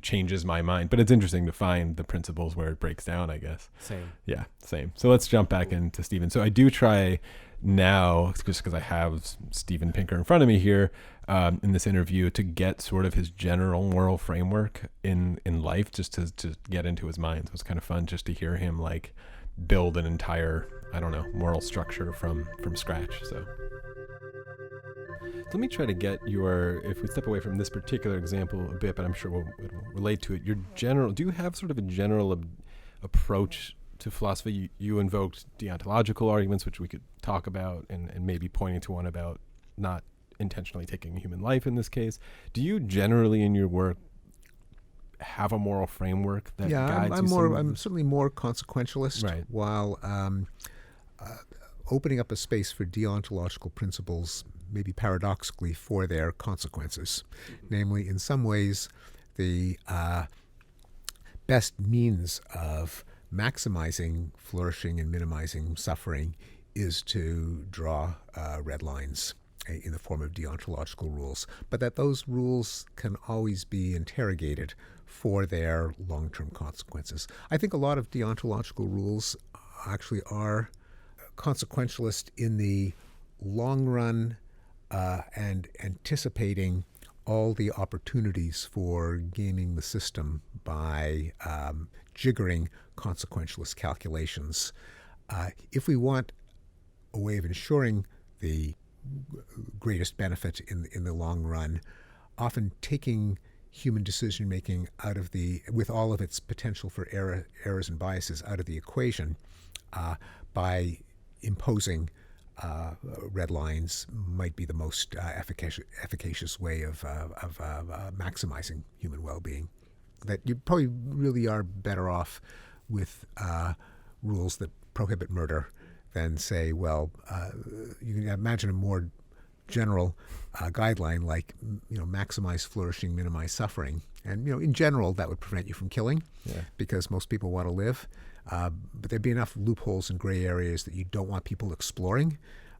changes my mind, but it's interesting to find the principles where it breaks down, I guess. Same. So let's jump back into Stephen. So I do try now, just because I have Steven Pinker in front of me here in this interview, to get sort of his general moral framework in life, just to get into his mind. So it's kind of fun just to hear him like build an entire, I don't know, moral structure from scratch. So let me try to get if we step away from this particular example a bit, but I'm sure it'll relate to it. Do you have sort of a general approach to philosophy? You invoked deontological arguments, which we could talk about, and maybe pointing to one about not intentionally taking human life in this case. Do you generally in your work have a moral framework that guides you? I'm certainly more consequentialist, while opening up a space for deontological principles, maybe paradoxically, for their consequences. Namely, in some ways, the best means of maximizing flourishing and minimizing suffering is to draw red lines in the form of deontological rules, but that those rules can always be interrogated for their long-term consequences. I think a lot of deontological rules actually are consequentialist in the long run and anticipating all the opportunities for gaming the system by jiggering consequentialist calculations. If we want a way of ensuring the greatest benefit in the long run, often taking human decision making with all of its potential for errors and biases out of the equation by imposing red lines might be the most efficacious way of maximizing human well-being. That you probably really are better off with rules that prohibit murder than say, you can imagine a more general guideline like, maximize flourishing, minimize suffering. And, in general, that would prevent you from killing because most people want to live. But there'd be enough loopholes and gray areas that you don't want people exploring,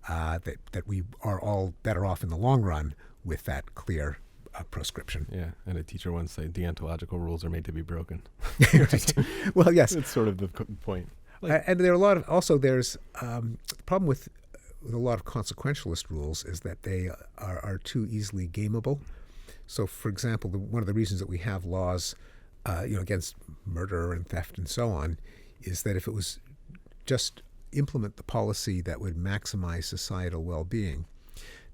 that we are all better off in the long run with that clear proscription. Yeah, and a teacher once said deontological rules are made to be broken. Right. Well, yes. It's sort of the point. And there are a lot of, also there's, the problem with a lot of consequentialist rules is that they are too easily gameable. So, for example, one of the reasons that we have laws, against murder and theft and so on, is that if it was just implement the policy that would maximize societal well-being,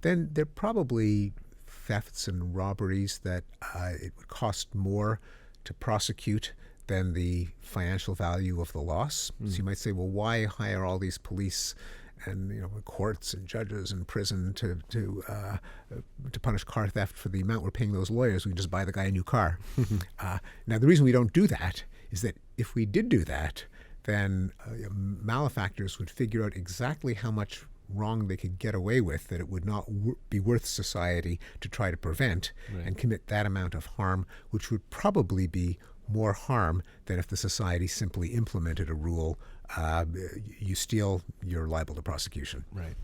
then there are probably thefts and robberies that it would cost more to prosecute than the financial value of the loss. So you might say, well, why hire all these police and courts and judges and prison to punish car theft for the amount we're paying those lawyers? We can just buy the guy a new car. Now, the reason we don't do that is that if we did do that, then malefactors would figure out exactly how much wrong they could get away with that it would not be worth society to try to prevent, and commit that amount of harm, which would probably be more harm than if the society simply implemented a rule. You steal, you're liable to prosecution. Right.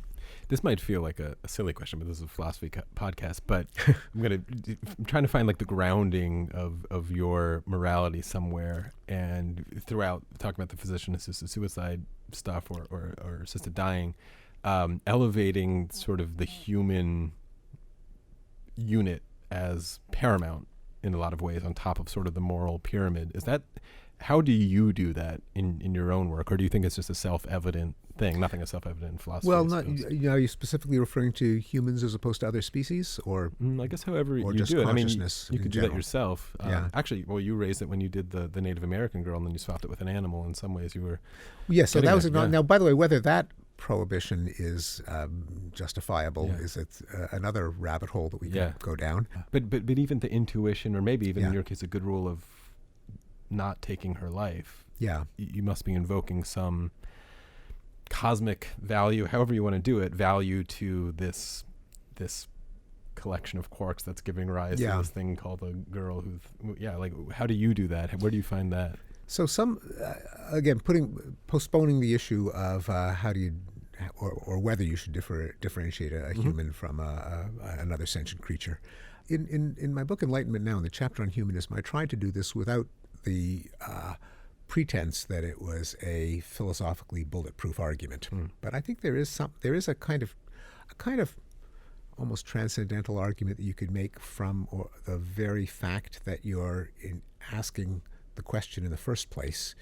This might feel like a silly question, but this is a philosophy podcast. But I'm trying to find like the grounding of your morality somewhere, and throughout talking about the physician-assisted suicide stuff or assisted dying, elevating sort of the human unit as paramount in a lot of ways on top of sort of the moral pyramid. How do you do that in your own work, or do you think it's just a self-evident thing? Nothing is self-evident in philosophy. Well, are you specifically referring to humans as opposed to other species, or I guess however you just do it. Consciousness you could do that yourself. Yeah. Actually, well, you raised it when you did the Native American girl, and then you swapped it with an animal. In some ways, you were. Yes. So that was now. By the way, whether that prohibition is justifiable is another rabbit hole that we can go down. But even the intuition, or maybe even in your case, a good rule of not taking her life. Yeah. You must be invoking some cosmic value, however you want to do it, value to this collection of quarks that's giving rise to this thing called a girl how do you do that? Where do you find that? So again, postponing the issue of how do you, or whether you should differentiate a human from another sentient creature. In my book, Enlightenment Now, in the chapter on humanism, I tried to do this without the pretense that it was a philosophically bulletproof argument. But I think there is a kind of almost transcendental argument that you could make from the very fact that you're asking the question in the first place.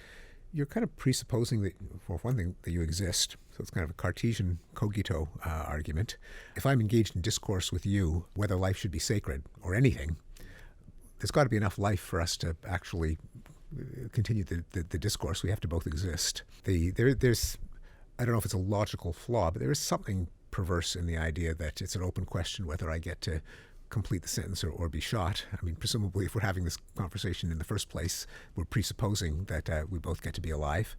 You're kind of presupposing that, for one thing, that you exist. So it's kind of a Cartesian cogito argument. If I'm engaged in discourse with you, whether life should be sacred or anything, there's got to be enough life for us to actually continue the discourse. We have to both exist. There's, I don't know if it's a logical flaw, but there is something perverse in the idea that it's an open question whether I get to complete the sentence or be shot. I mean, presumably, if we're having this conversation in the first place, we're presupposing that we both get to be alive.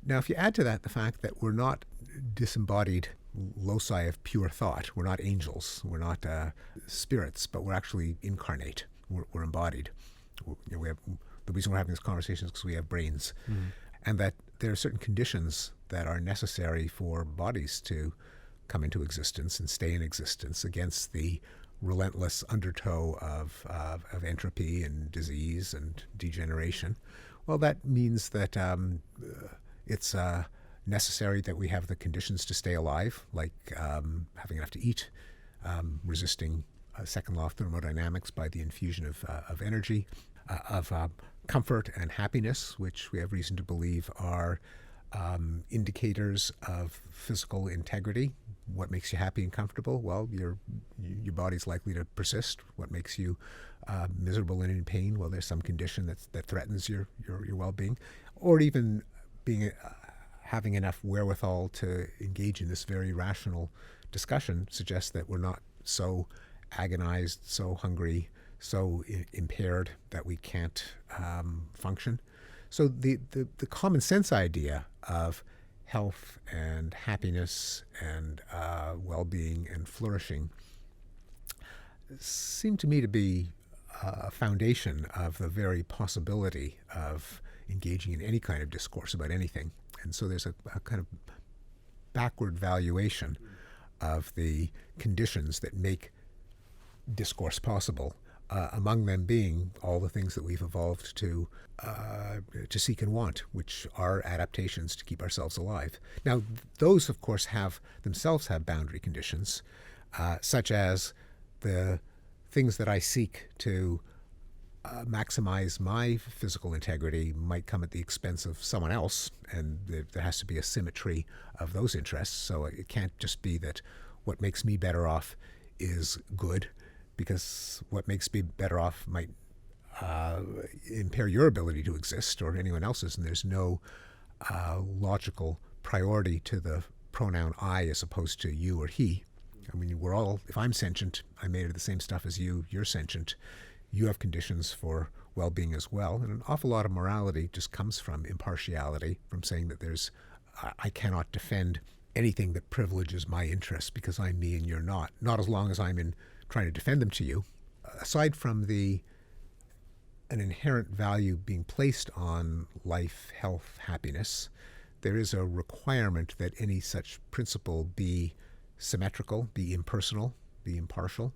Now, if you add to that the fact that we're not disembodied loci of pure thought, we're not angels, we're not spirits, but we're actually incarnate. We're embodied. We have, the reason we're having this conversation is because we have brains, and that there are certain conditions that are necessary for bodies to come into existence and stay in existence against the relentless undertow of entropy and disease and degeneration. Well, that means that it's necessary that we have the conditions to stay alive, like having enough to eat, resisting second law of thermodynamics by the infusion of energy, of comfort and happiness, which we have reason to believe are indicators of physical integrity. What makes you happy and comfortable? Well, your body's likely to persist. What makes you miserable and in pain? Well, there's some condition that threatens your well-being, or even having enough wherewithal to engage in this very rational discussion suggests that we're not so agonized, so hungry, so impaired that we can't function. So the common sense idea of health and happiness and well-being and flourishing seem to me to be a foundation of the very possibility of engaging in any kind of discourse about anything. And so there's a kind of backward valuation of the conditions that make discourse possible, among them being all the things that we've evolved to seek and want, which are adaptations to keep ourselves alive. Now, those, of course, themselves have boundary conditions, such as the things that I seek to maximize my physical integrity might come at the expense of someone else, and there has to be a symmetry of those interests. So it can't just be that what makes me better off is good, because what makes me better off might impair your ability to exist or anyone else's, and there's no logical priority to the pronoun I as opposed to you or he. I mean, we're all, if I'm sentient, I'm made of the same stuff as you, you're sentient, you have conditions for well-being as well. And an awful lot of morality just comes from impartiality, from saying that I cannot defend anything that privileges my interests because I'm me and you're not as long as I'm trying to defend them to you. Aside from an inherent value being placed on life, health, happiness, there is a requirement that any such principle be symmetrical, be impersonal, be impartial.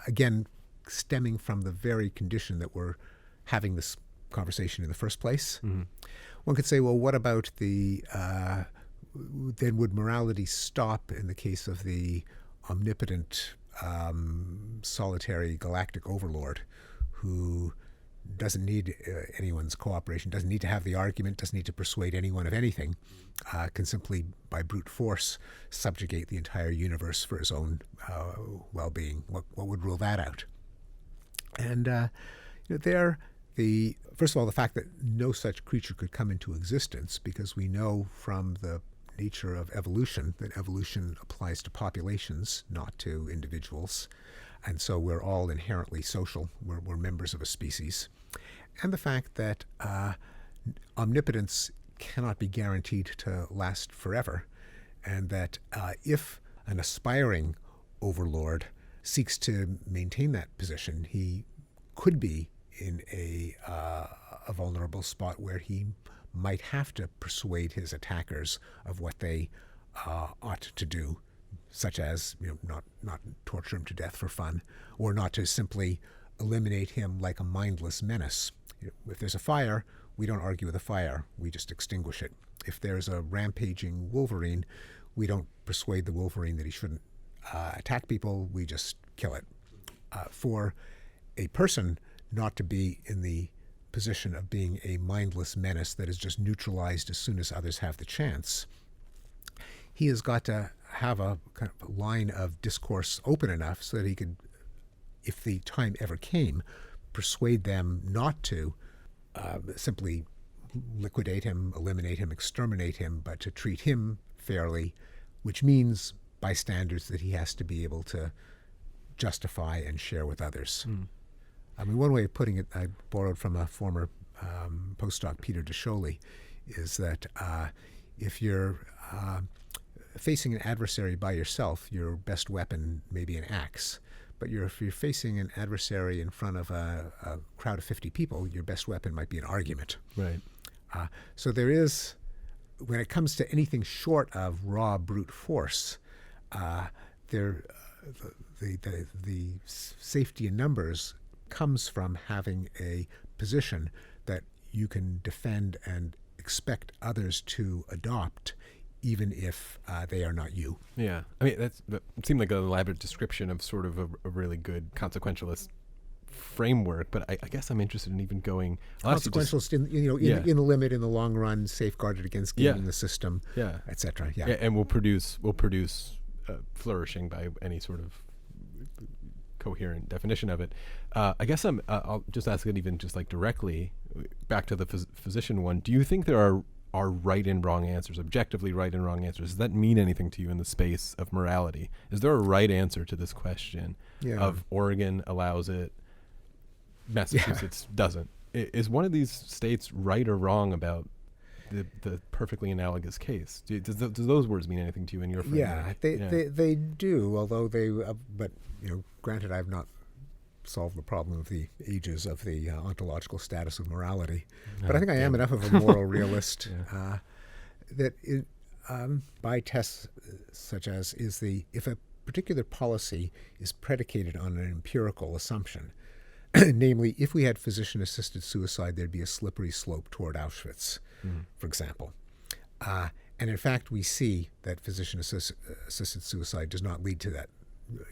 Again, stemming from the very condition that we're having this conversation in the first place. Mm-hmm. One could say, well, what about then would morality stop in the case of the omnipotent, solitary galactic overlord who doesn't need anyone's cooperation, doesn't need to have the argument, doesn't need to persuade anyone of anything, can simply, by brute force, subjugate the entire universe for his own well-being? What would rule that out? And first of all, the fact that no such creature could come into existence, because we know from the nature of evolution that evolution applies to populations, not to individuals. And so we're all inherently social. We're members of a species. And the fact that omnipotence cannot be guaranteed to last forever, and that if an aspiring overlord seeks to maintain that position, he could be in a vulnerable spot where he might have to persuade his attackers of what they ought to do, such as not torture him to death for fun, or not to simply eliminate him like a mindless menace. If there's a fire, we don't argue with the fire, we just extinguish it. If there's a rampaging wolverine, we don't persuade the wolverine that he shouldn't attack people, we just kill it. For a person not to be in the position of being a mindless menace that is just neutralized as soon as others have the chance, he has got to have a kind of a line of discourse open enough so that he could, if the time ever came, persuade them not to simply liquidate him, eliminate him, exterminate him, but to treat him fairly, which means by standards that he has to be able to justify and share with others. Mm. I mean, one way of putting it, I borrowed from a former postdoc, Peter DeScioli, is that if you're facing an adversary by yourself, your best weapon may be an axe. But if you're facing an adversary in front of a crowd of 50 people, your best weapon might be an argument. Right. So there is, when it comes to anything short of raw brute force, the safety in numbers comes from having a position that you can defend and expect others to adopt, even if they are not you. Yeah. I mean, that seemed like an elaborate description of sort of a really good consequentialist framework, but I guess I'm interested in even going... Consequentialist in the limit, in the long run, safeguarded against gaming the system, et cetera. Yeah. And will produce flourishing by any sort of coherent definition of it. I guess I'll just ask it even just like directly, back to the physician one. Do you think there are right and wrong answers, objectively right and wrong answers? Does that mean anything to you in the space of morality? Is there a right answer to this question of Oregon allows it, Massachusetts doesn't? Is one of these states right or wrong about the perfectly analogous case. Does those words mean anything to you in your framework? Yeah, they do. Although but granted, I've not solved the problem of the ages of the ontological status of morality. But I think I am enough of a moral realist that by tests such as if a particular policy is predicated on an empirical assumption, namely, if we had physician-assisted suicide, there'd be a slippery slope toward Auschwitz, for example. And in fact, we see that physician-assisted suicide does not lead to that,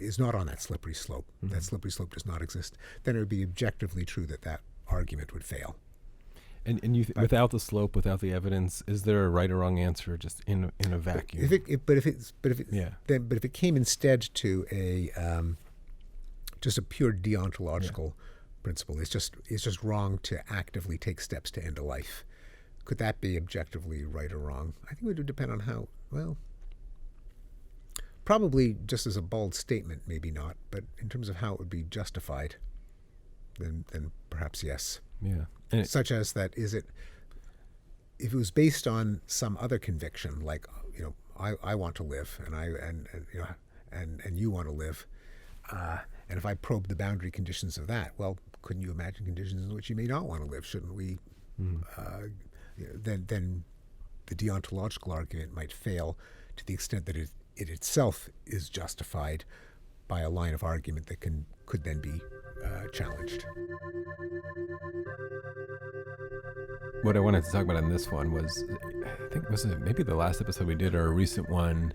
is not on that slippery slope. That slippery slope does not exist. Then it would be objectively true that argument would fail. And without the slope, without the evidence, is there a right or wrong answer just in a vacuum? But if it came instead to just a pure deontological principle, it's just wrong to actively take steps to end a life. Could that be objectively right or wrong? I think it would depend on how. Well, probably just as a bald statement, maybe not. But in terms of how it would be justified, then perhaps yes. Yeah. Such as that, if it was based on some other conviction, like I want to live, and you want to live, and if I probe the boundary conditions of that, well, couldn't you imagine conditions in which you may not want to live? Shouldn't we? Then the deontological argument might fail to the extent that it itself is justified by a line of argument that could then be challenged. What I wanted to talk about in this one was, I think maybe the last episode we did or a recent one.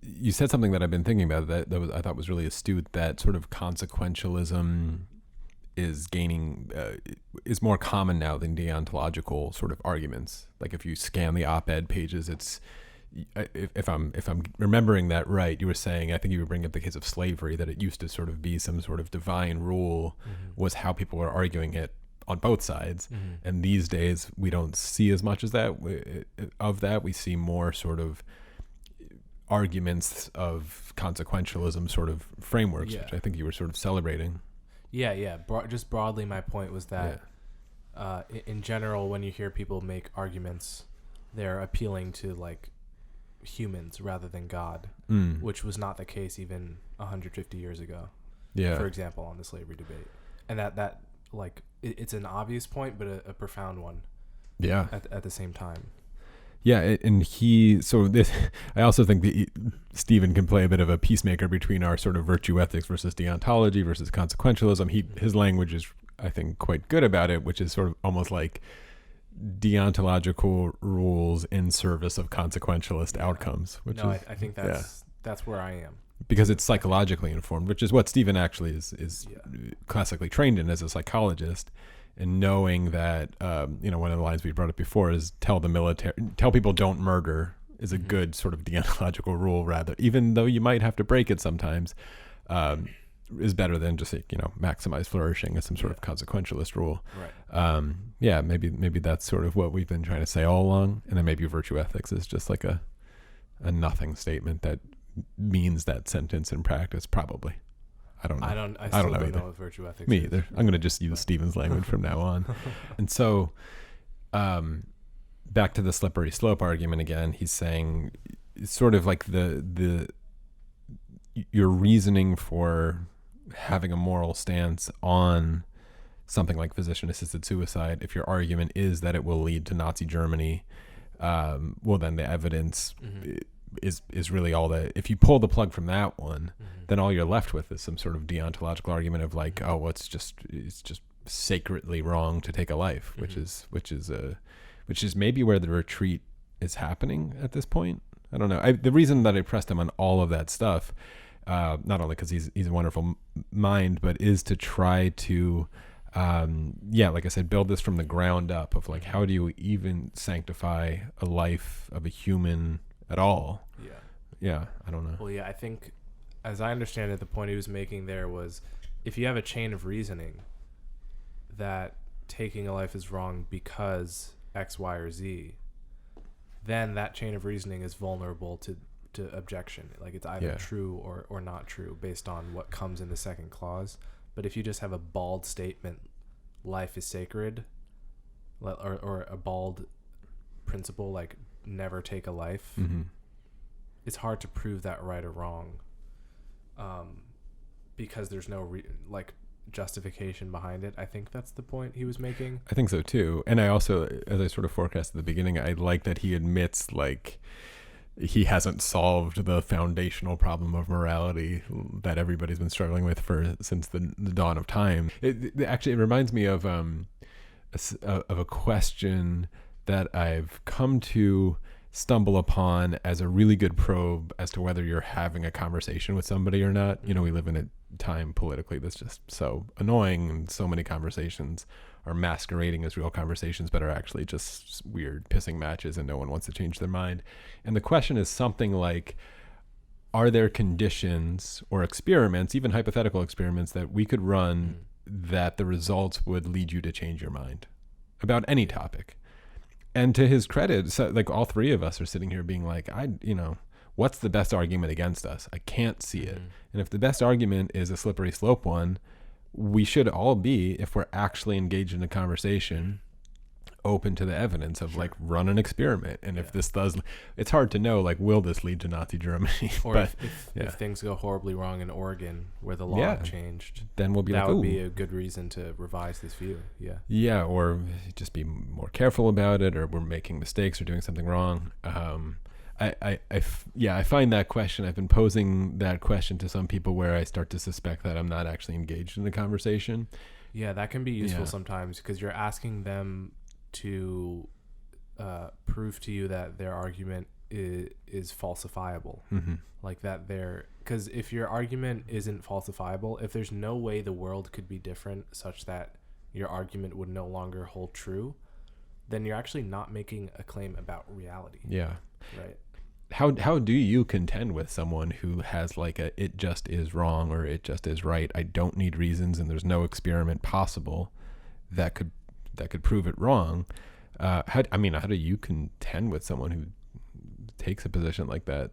You said something that I've been thinking about that I thought was really astute. That sort of consequentialism is is more common now than deontological sort of arguments. Like if you scan the op-ed pages, it's. If I'm remembering that right, you were saying, I think you were bringing up the case of slavery, that it used to sort of be some sort of divine rule was how people were arguing it on both sides. And these days we don't see as much as that. We see more sort of arguments of consequentialism sort of frameworks, which I think you were sort of celebrating. Just broadly, my point was that in general, when you hear people make arguments, they're appealing to like humans rather than God, which was not the case even 150 years ago. For example, on the slavery debate, and that like it's an obvious point, but a profound one. At the same time. And I also think that Stephen can play a bit of a peacemaker between our sort of virtue ethics versus deontology versus consequentialism. His language is, I think, quite good about it, which is sort of almost like deontological rules in service of consequentialist outcomes. I think that's where I am. Because it's psychologically informed, which is what Stephen actually is classically trained in as a psychologist. And knowing that, one of the lines we brought up before is tell people don't murder is a good sort of deontological rule, rather, even though you might have to break it sometimes, is better than just, maximize flourishing as some sort of consequentialist rule. Right. Maybe that's sort of what we've been trying to say all along. And then maybe virtue ethics is just like a nothing statement that means that sentence in practice, probably. I don't know. I still don't know what virtue ethics Me is. either. I'm going to just use Stephen's language from now on. And so, back to the slippery slope argument again, he's saying sort of like your reasoning for having a moral stance on something like physician-assisted suicide, if your argument is that it will lead to Nazi Germany, well, then the evidence is really all that. If you pull the plug from that one, then all you're left with is some sort of deontological argument of like, oh, well, it's just sacredly wrong to take a life, which is maybe where the retreat is happening at this point. I don't know. The reason that I pressed him on all of that stuff, not only because he's a wonderful mind, but is to try to, like I said, build this from the ground up of like, how do you even sanctify a life of a human at all? I don't know. Well, I think, as I understand it, the point he was making there was, if you have a chain of reasoning that taking a life is wrong because X, Y, or Z, then that chain of reasoning is vulnerable to objection. Like it's either true or not true based on what comes in the second clause. But if you just have a bald statement, life is sacred, or a bald principle like never take a life, it's hard to prove that right or wrong, because there's no justification behind it. I think that's the point he was making. I think so too. And I also, as I sort of forecast at the beginning, I like that he admits like he hasn't solved the foundational problem of morality that everybody's been struggling with since the dawn of time. It reminds me of a question that I've come to stumble upon as a really good probe as to whether you're having a conversation with somebody or not. You know, we live in a time politically that's just so annoying, and so many conversations are masquerading as real conversations but are actually just weird pissing matches, and no one wants to change their mind. And the question is something like, are there conditions or experiments, even hypothetical experiments, that we could run that the results would lead you to change your mind about any topic? And to his credit, so like all three of us are sitting here being like, what's the best argument against us? I can't see it. And if the best argument is a slippery slope one, we should all be, if we're actually engaged in a conversation, open to the evidence of like run an experiment. And if this does, it's hard to know, like, will this lead to Nazi Germany? Or but if things go horribly wrong in Oregon where the law changed, then we'll be that like, would be a good reason to revise this view. Yeah, or just be more careful about it, or we're making mistakes or doing something wrong. I find that question, I've been posing that question to some people where I start to suspect that I'm not actually engaged in the conversation. Yeah, that can be useful sometimes, because you're asking them to prove to you that their argument is falsifiable. Like that because if your argument isn't falsifiable, if there's no way the world could be different such that your argument would no longer hold true, then you're actually not making a claim about reality. Yeah. Right. How do you contend with someone who has like it just is wrong or it just is right? I don't need reasons, and there's no experiment possible that could prove it wrong. How do you contend with someone who takes a position like that?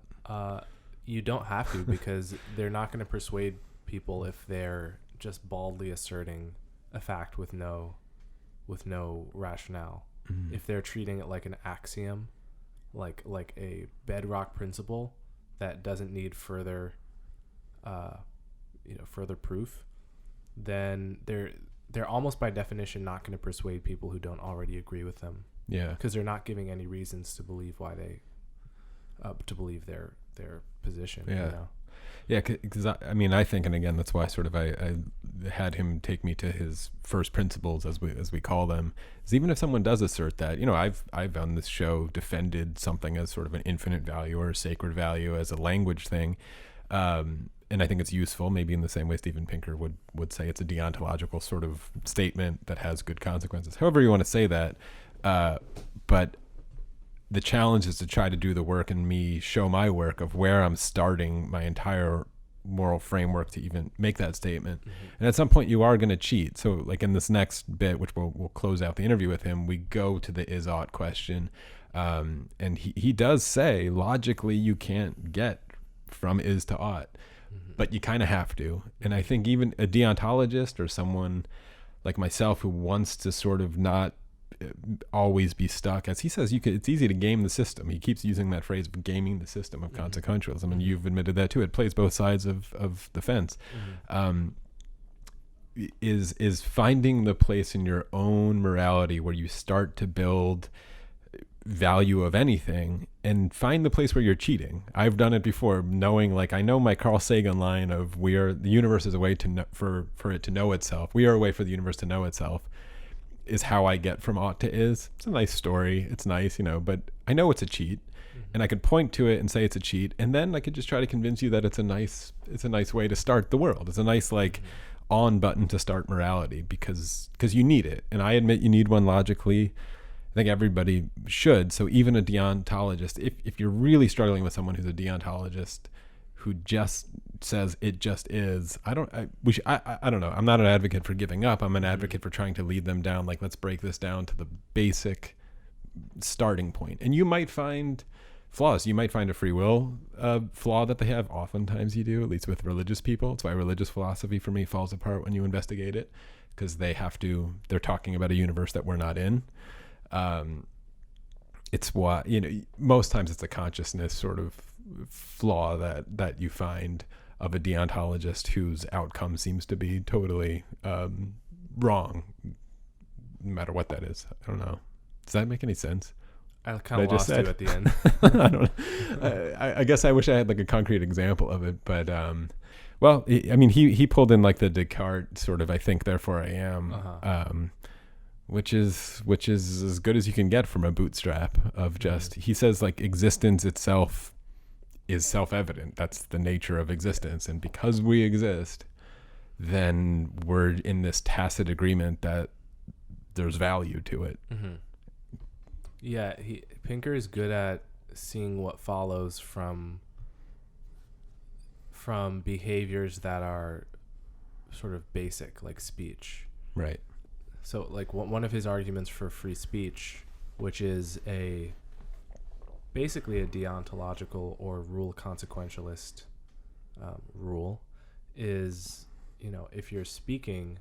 You don't have to, because they're not going to persuade people if they're just baldly asserting a fact with no rationale. If they're treating it like an axiom, like a bedrock principle that doesn't need further proof, then they're almost by definition not going to persuade people who don't already agree with them. Yeah, because they're not giving any reasons to believe why they to believe their position. Yeah. You know? Yeah, because I think, and again, that's why sort of I had him take me to his first principles, as we call them. Is even if someone does assert that, I've on this show defended something as sort of an infinite value or a sacred value as a language thing, and I think it's useful, maybe in the same way Steven Pinker would say it's a deontological sort of statement that has good consequences. However you want to say that, but the challenge is to try to do the work and me show my work of where I'm starting my entire moral framework to even make that statement. And at some point you are going to cheat. So like in this next bit, which we'll close out the interview with him, we go to the is-ought question. And he does say logically you can't get from is to ought, but you kind of have to. And I think even a deontologist or someone like myself who wants to sort of not always be stuck, as he says, it's easy to game the system. He keeps using that phrase, gaming the system of consequentialism, and you've admitted that too. It plays both sides of the fence. Is finding the place in your own morality where you start to build value of anything, and find the place where you're cheating. I've done it before, knowing, like, I know my Carl Sagan line of the universe is a way to for it to know itself. We are a way for the universe to know itself. Is how I get from ought to is. It's a nice story. It's nice, but I know it's a cheat, and I could point to it and say it's a cheat, and then I could just try to convince you that it's a nice way to start the world. It's a nice on button to start morality because you need it, and I admit you need one logically. I think everybody should. So even a deontologist, if you're really struggling with someone who's a deontologist who just says it just is, I don't know. I'm not an advocate for giving up. I'm an advocate for trying to lead them down. Like, let's break this down to the basic starting point. And you might find flaws. You might find a free will flaw that they have. Oftentimes you do, at least with religious people. It's why religious philosophy for me falls apart when you investigate it, because they're talking about a universe that we're not in. It's why, most times it's a consciousness sort of flaw that you find of a deontologist whose outcome seems to be totally wrong, no matter what that is. I don't know. Does that make any sense? I kind of lost you at the end. I don't. I guess I wish I had like a concrete example of it, but well, he pulled in like the Descartes sort of I think therefore I am, which is as good as you can get from a bootstrap of just. He says like existence itself is self-evident. That's the nature of existence, and because we exist, then we're in this tacit agreement that there's value to it. Mm-hmm. Yeah, Pinker is good at seeing what follows from behaviors that are sort of basic, like speech. Right. So, like one of his arguments for free speech, which is basically a deontological or rule consequentialist rule, is if you're speaking,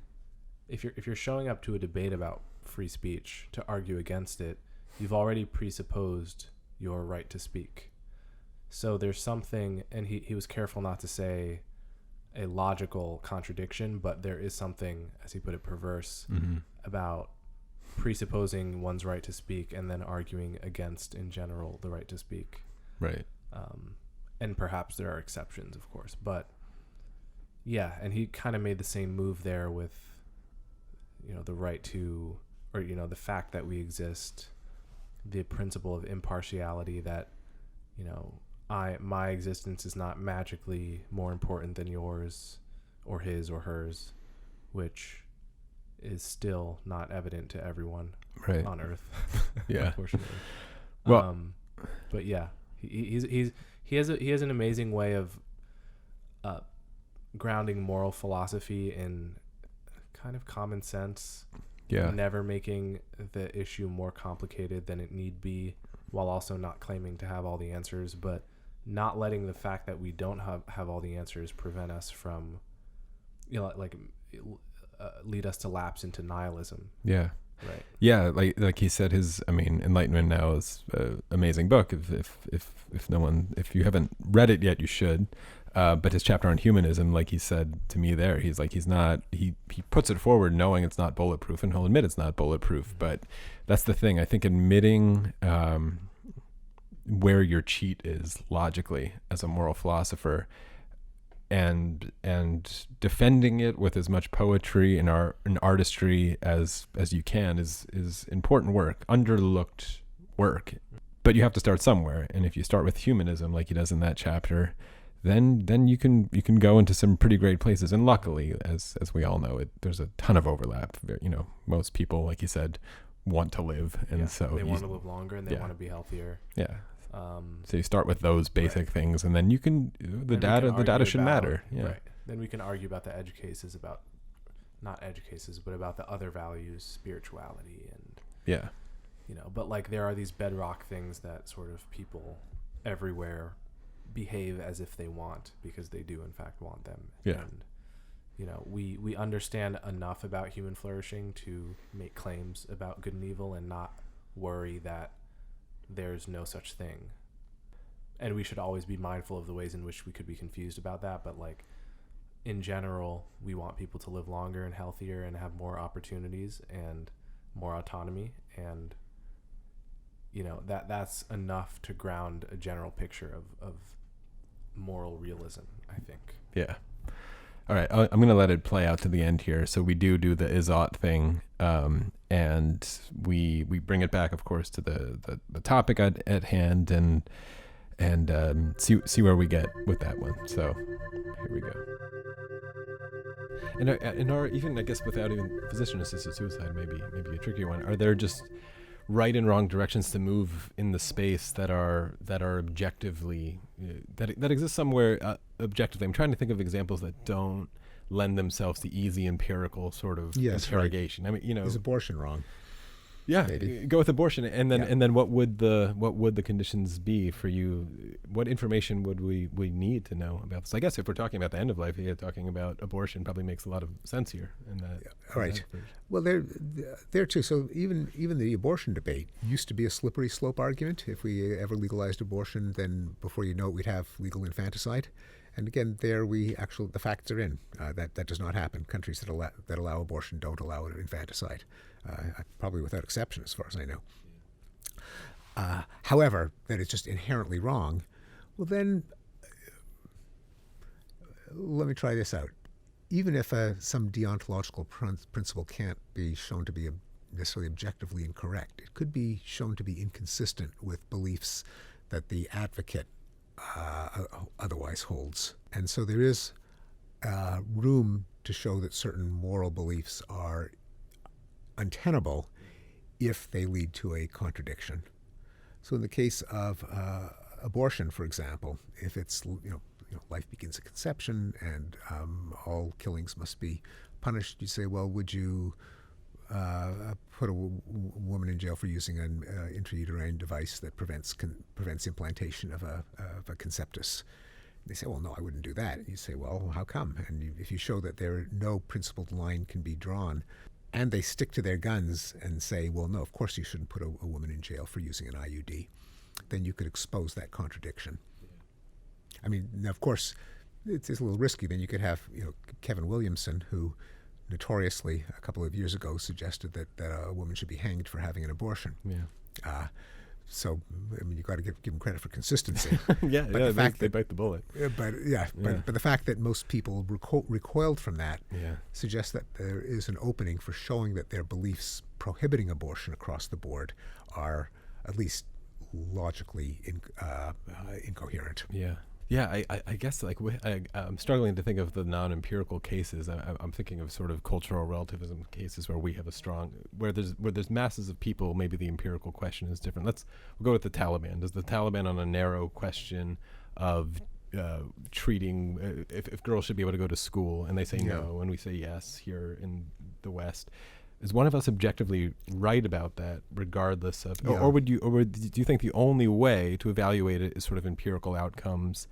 if you're showing up to a debate about free speech to argue against it, you've already presupposed your right to speak. So there's something, and he was careful not to say a logical contradiction, but there is something, as he put it, perverse about presupposing one's right to speak and then arguing against, in general, the right to speak. Right. And perhaps there are exceptions, of course. But, yeah, and he kind of made the same move there with, the right to, or, the fact that we exist, the principle of impartiality that, my existence is not magically more important than yours or his or hers, which is still not evident to everyone on Earth. Yeah. Unfortunately. Well, but yeah, he has an amazing way of grounding moral philosophy in kind of common sense. Yeah. Never making the issue more complicated than it need be, while also not claiming to have all the answers, but not letting the fact that we don't have all the answers prevent us from, lead us to lapse into nihilism. Yeah. Right. Yeah. Like he said, Enlightenment Now is an amazing book. If you haven't read it yet, you should. But his chapter on humanism, like he said to me there, he puts it forward knowing it's not bulletproof, and he'll admit it's not bulletproof. But that's the thing. I think admitting where your cheat is logically as a moral philosopher, and defending it with as much poetry and artistry as you can is important work, underlooked work. But you have to start somewhere, and if you start with humanism, like he does in that chapter, then you can go into some pretty great places. And luckily, as we all know, there's a ton of overlap. Most people, like you said, want to live, and so they want to live longer and they want to be healthier. Yeah. So you start with those basic things, and then you can the data should matter. Yeah. Right. Then we can argue about the edge cases, but about the other values, spirituality, and But like there are these bedrock things that sort of people everywhere behave as if they want, because they do in fact want them. Yeah. And we understand enough about human flourishing to make claims about good and evil and not worry that there's no such thing. And we should always be mindful of the ways in which we could be confused about that, but like in general, we want people to live longer and healthier and have more opportunities and more autonomy, and that's enough to ground a general picture of moral realism, I think. Yeah. All right, I'm going to let it play out to the end here. So we do the is-ought thing, and we bring it back, of course, to the topic at hand, and see where we get with that one. So here we go. And in our even, I guess, without even physician-assisted suicide, maybe a trickier one. Are there just right and wrong directions to move in the space that are objectively that exist somewhere objectively? I'm trying to think of examples that don't lend themselves to easy empirical sort of interrogation. Right. I mean, is abortion wrong? Yeah, maybe. go with abortion, and then Yeah. and then what would the conditions be for you? What information would we need to know about this? I guess if we're talking about the end of life, talking about abortion probably makes a lot of sense here. In that, All right. Well, there too. So even the abortion debate used to be a slippery slope argument. If we ever legalized abortion, then before you know it, we'd have legal infanticide. And again, there the facts are in. That does not happen. Countries that allow abortion don't allow infanticide, probably without exception, as far as I know. However, that it's just inherently wrong. Well, then let me try this out. Even if some deontological principle can't be shown to be necessarily objectively incorrect, it could be shown to be inconsistent with beliefs that the advocate otherwise holds. And so there is room to show that certain moral beliefs are untenable if they lead to a contradiction. So in the case of abortion, for example, if it's life begins at conception and all killings must be punished, you say, well, would you put a woman in jail for using an intrauterine device that prevents implantation of a conceptus? They say, well, no, I wouldn't do that. And you say, well, how come? And if you show that no principled line can be drawn, and they stick to their guns and say, well, no, of course you shouldn't put a woman in jail for using an IUD, then you could expose that contradiction. I mean, now, of course, it's a little risky. Then you could have, Kevin Williamson, who notoriously a couple of years ago suggested that a woman should be hanged for having an abortion. Yeah. So, I mean, you've got to give him credit for consistency. Yeah, but the fact they bite the bullet. But the fact that most people recoiled from that suggests that there is an opening for showing that their beliefs prohibiting abortion across the board are at least logically incoherent. Yeah. Yeah, I guess I'm struggling to think of the non-empirical cases. I'm thinking of sort of cultural relativism cases where we have where there's masses of people. Maybe the empirical question is different. We'll go with the Taliban. Does the Taliban on a narrow question of treating if girls should be able to go to school, and they say no, and we say yes here in the West, is one of us objectively right about that, regardless of, or do you think the only way to evaluate it is sort of empirical outcomes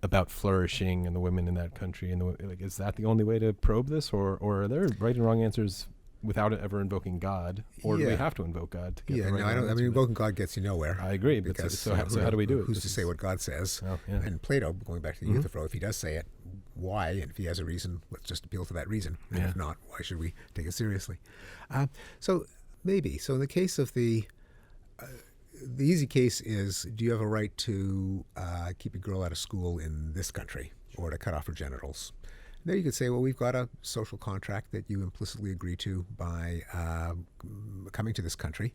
about flourishing and the women in that country, and is that the only way to probe this, or are there right and wrong answers without ever invoking God, or do we have to invoke God to get the right answer? I mean, invoking God gets you nowhere. I agree, but so how do we do it? Who's to say what God says? Oh, yeah. And Plato, going back to the Euthyphro, if he does say it, why? And if he has a reason, let's just appeal to that reason. And if not, why should we take it seriously? So maybe. So in the case of the easy case is, do you have a right to keep a girl out of school in this country or to cut off her genitals? And there you could say, well, we've got a social contract that you implicitly agree to by coming to this country.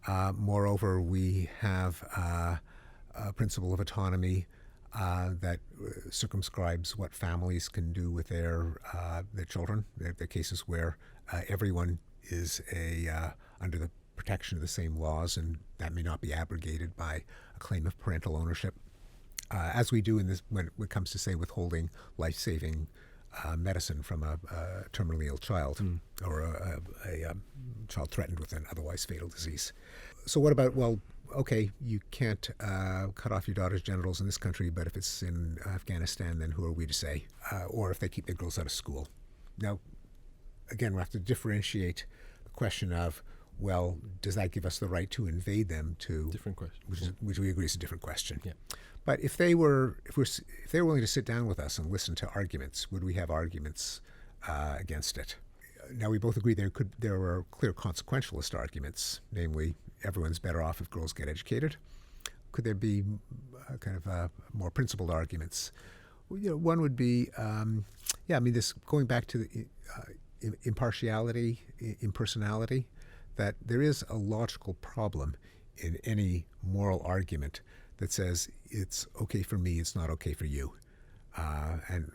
Moreover, we have a principle of autonomy that circumscribes what families can do with their children. There are cases where everyone is under the protection of the same laws, and that may not be abrogated by a claim of parental ownership, as we do in this when it comes to, say, withholding life-saving medicine from a terminally ill child or a child threatened with an otherwise fatal disease. So what about, well, okay, you can't cut off your daughter's genitals in this country, but if it's in Afghanistan, then who are we to say? Or if they keep their girls out of school. Now, again, we have to differentiate the question of, well, does that give us the right to invade them? Different question. Which we agree is a different question. Yeah. But if they were willing to sit down with us and listen to arguments, would we have arguments against it? Now, we both agree there are clear consequentialist arguments, namely, everyone's better off if girls get educated. Could there be kind of more principled arguments? Well, one would be, this going back to the impartiality, impersonality, that there is a logical problem in any moral argument that says it's okay for me, it's not okay for you. And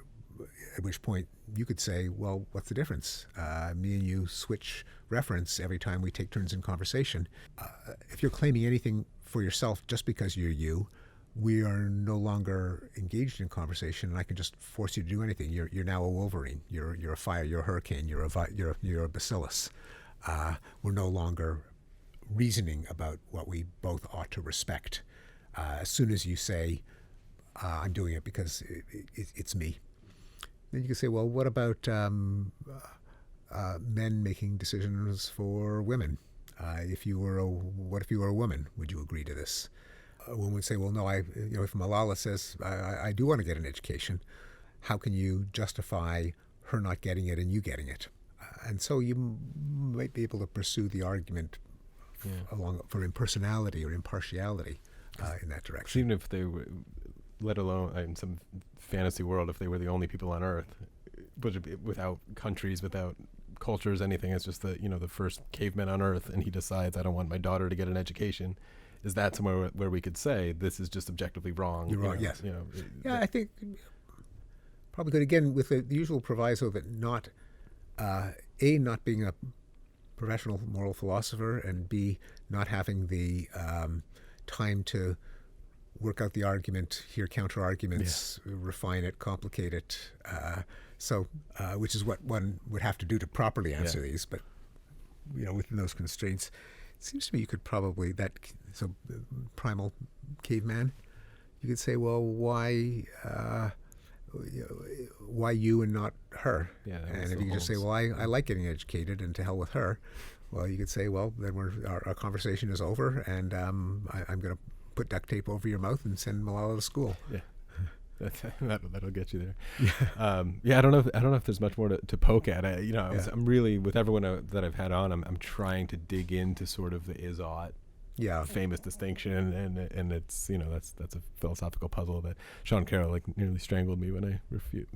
at which point you could say, well, what's the difference? Me and you switch reference every time we take turns in conversation. If you're claiming anything for yourself just because you're you, we are no longer engaged in conversation, and I can just force you to do anything. You're now a Wolverine. You're a fire. You're a hurricane. You're a bacillus. We're no longer reasoning about what we both ought to respect. As soon as you say, I'm doing it because it's me, then you can say, well, what about men making decisions for women? What if you were a woman? Would you agree to this? A woman would say, well, no, if Malala says, I do want to get an education, how can you justify her not getting it and you getting it? And so you might be able to pursue the argument for impersonality or impartiality in that direction. Even if they were, let alone in some fantasy world, if they were the only people on Earth, but without countries, without cultures, anything, it's just the first cavemen on Earth, and he decides, I don't want my daughter to get an education. Is that somewhere where we could say this is just objectively wrong? You're wrong. Yes. I think probably could, again, with the usual proviso that not being a professional moral philosopher, and B, not having the time to work out the argument, hear counter arguments, refine it, complicate it. Which is what one would have to do to properly answer these. But within those constraints, it seems to me you could probably primal caveman. You could say, well, why you and not her? Yeah, and if you could just say, well, I like getting educated, and to hell with her. Well, you could say, well, then our conversation is over, and I'm going to put duct tape over your mouth and send Malala to school. Yeah. That'll get you there. I don't know if there's much more to poke at. I'm really, with everyone that I've had on, I'm trying to dig into sort of the is-ought, famous distinction, and it's that's a philosophical puzzle that Sean Carroll nearly strangled me when I refused.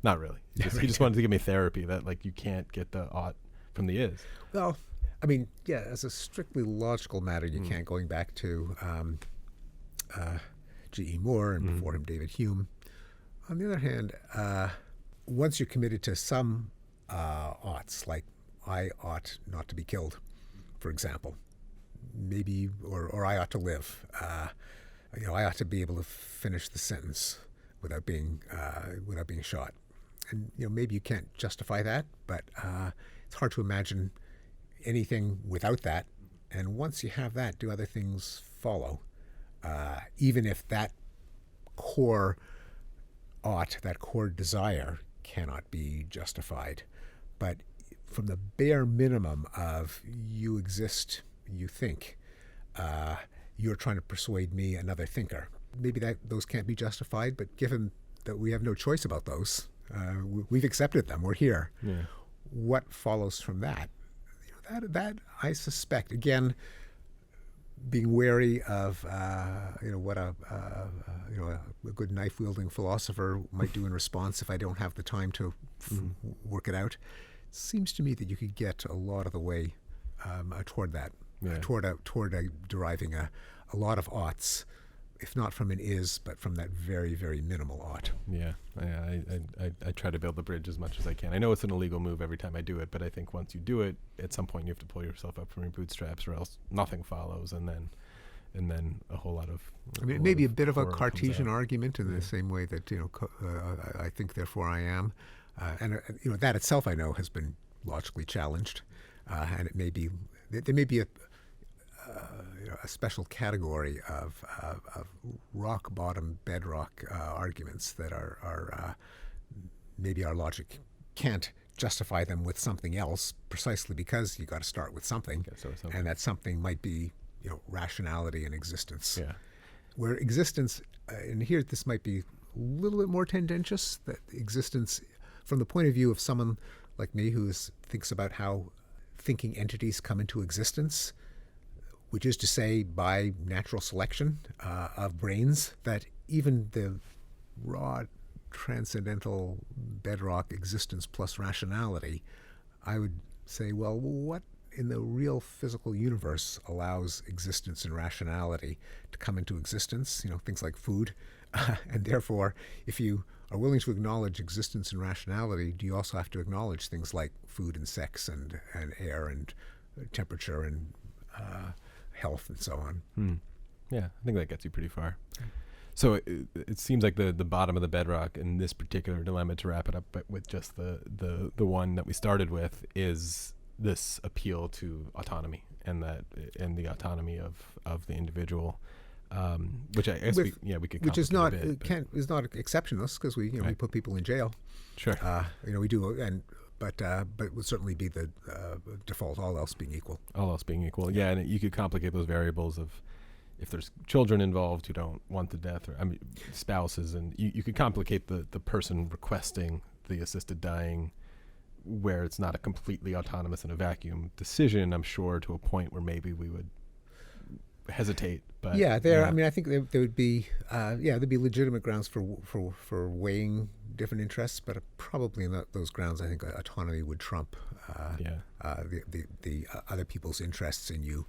Not really. He just wanted to give me therapy that you can't get the ought from the is. Well, as a strictly logical matter, you can't. Going back to G.E. Moore and before him David Hume. On the other hand, once you're committed to some oughts, like I ought not to be killed, for example, maybe, or I ought to live, I ought to be able to finish the sentence without being shot, and maybe you can't justify that, but it's hard to imagine anything without that. And once you have that, do other things follow? Even if that core ought, that core desire, cannot be justified. But from the bare minimum of you exist, you think, you're trying to persuade me, another thinker. Maybe those can't be justified, but given that we have no choice about those, we've accepted them, we're here. Yeah. What follows from that? That I suspect, again, being wary of what a good knife wielding philosopher might do in response if I don't have the time to work it out. It seems to me that you could get a lot of the way toward that, toward deriving a lot of oughts, if not from an is, but from that very, very minimal ought. Yeah, I try to build the bridge as much as I can. I know it's an illegal move every time I do it, but I think once you do it, at some point you have to pull yourself up from your bootstraps, or else nothing follows, and then a whole lot of. It may be a bit of a Cartesian argument in the same way that I think, therefore I am, and that itself I know has been logically challenged, and there may be a special category of rock bottom bedrock arguments that are maybe our logic can't justify them with something else, precisely because you got to start with something, and that something might be rationality and existence. Yeah. Where existence, and here this might be a little bit more tendentious, that existence, from the point of view of someone like me who thinks about how thinking entities come into existence, which is to say by natural selection of brains, that even the raw transcendental bedrock existence plus rationality, I would say, well, what in the real physical universe allows existence and rationality to come into existence? Things like food. And therefore, if you are willing to acknowledge existence and rationality, do you also have to acknowledge things like food and sex and air and temperature and health and so on? Yeah, I think that gets you pretty far. So it seems like the bottom of the bedrock in this particular dilemma, to wrap it up, but with just the one that we started with, is this appeal to autonomy and the autonomy of the individual, which I guess we could, which is not complicate a bit, is not exceptionless, because we we put people in jail. Sure. We do, but it would certainly be the default, all else being equal. All else being equal, yeah, and you could complicate those variables of if there's children involved who don't want the death, or spouses, and you could complicate the person requesting the assisted dying, where it's not a completely autonomous in a vacuum decision, I'm sure, to a point where maybe we would hesitate. But I mean, I think there would be there'd be legitimate grounds for weighing different interests, but probably in those grounds, I think autonomy would trump the other people's interests in you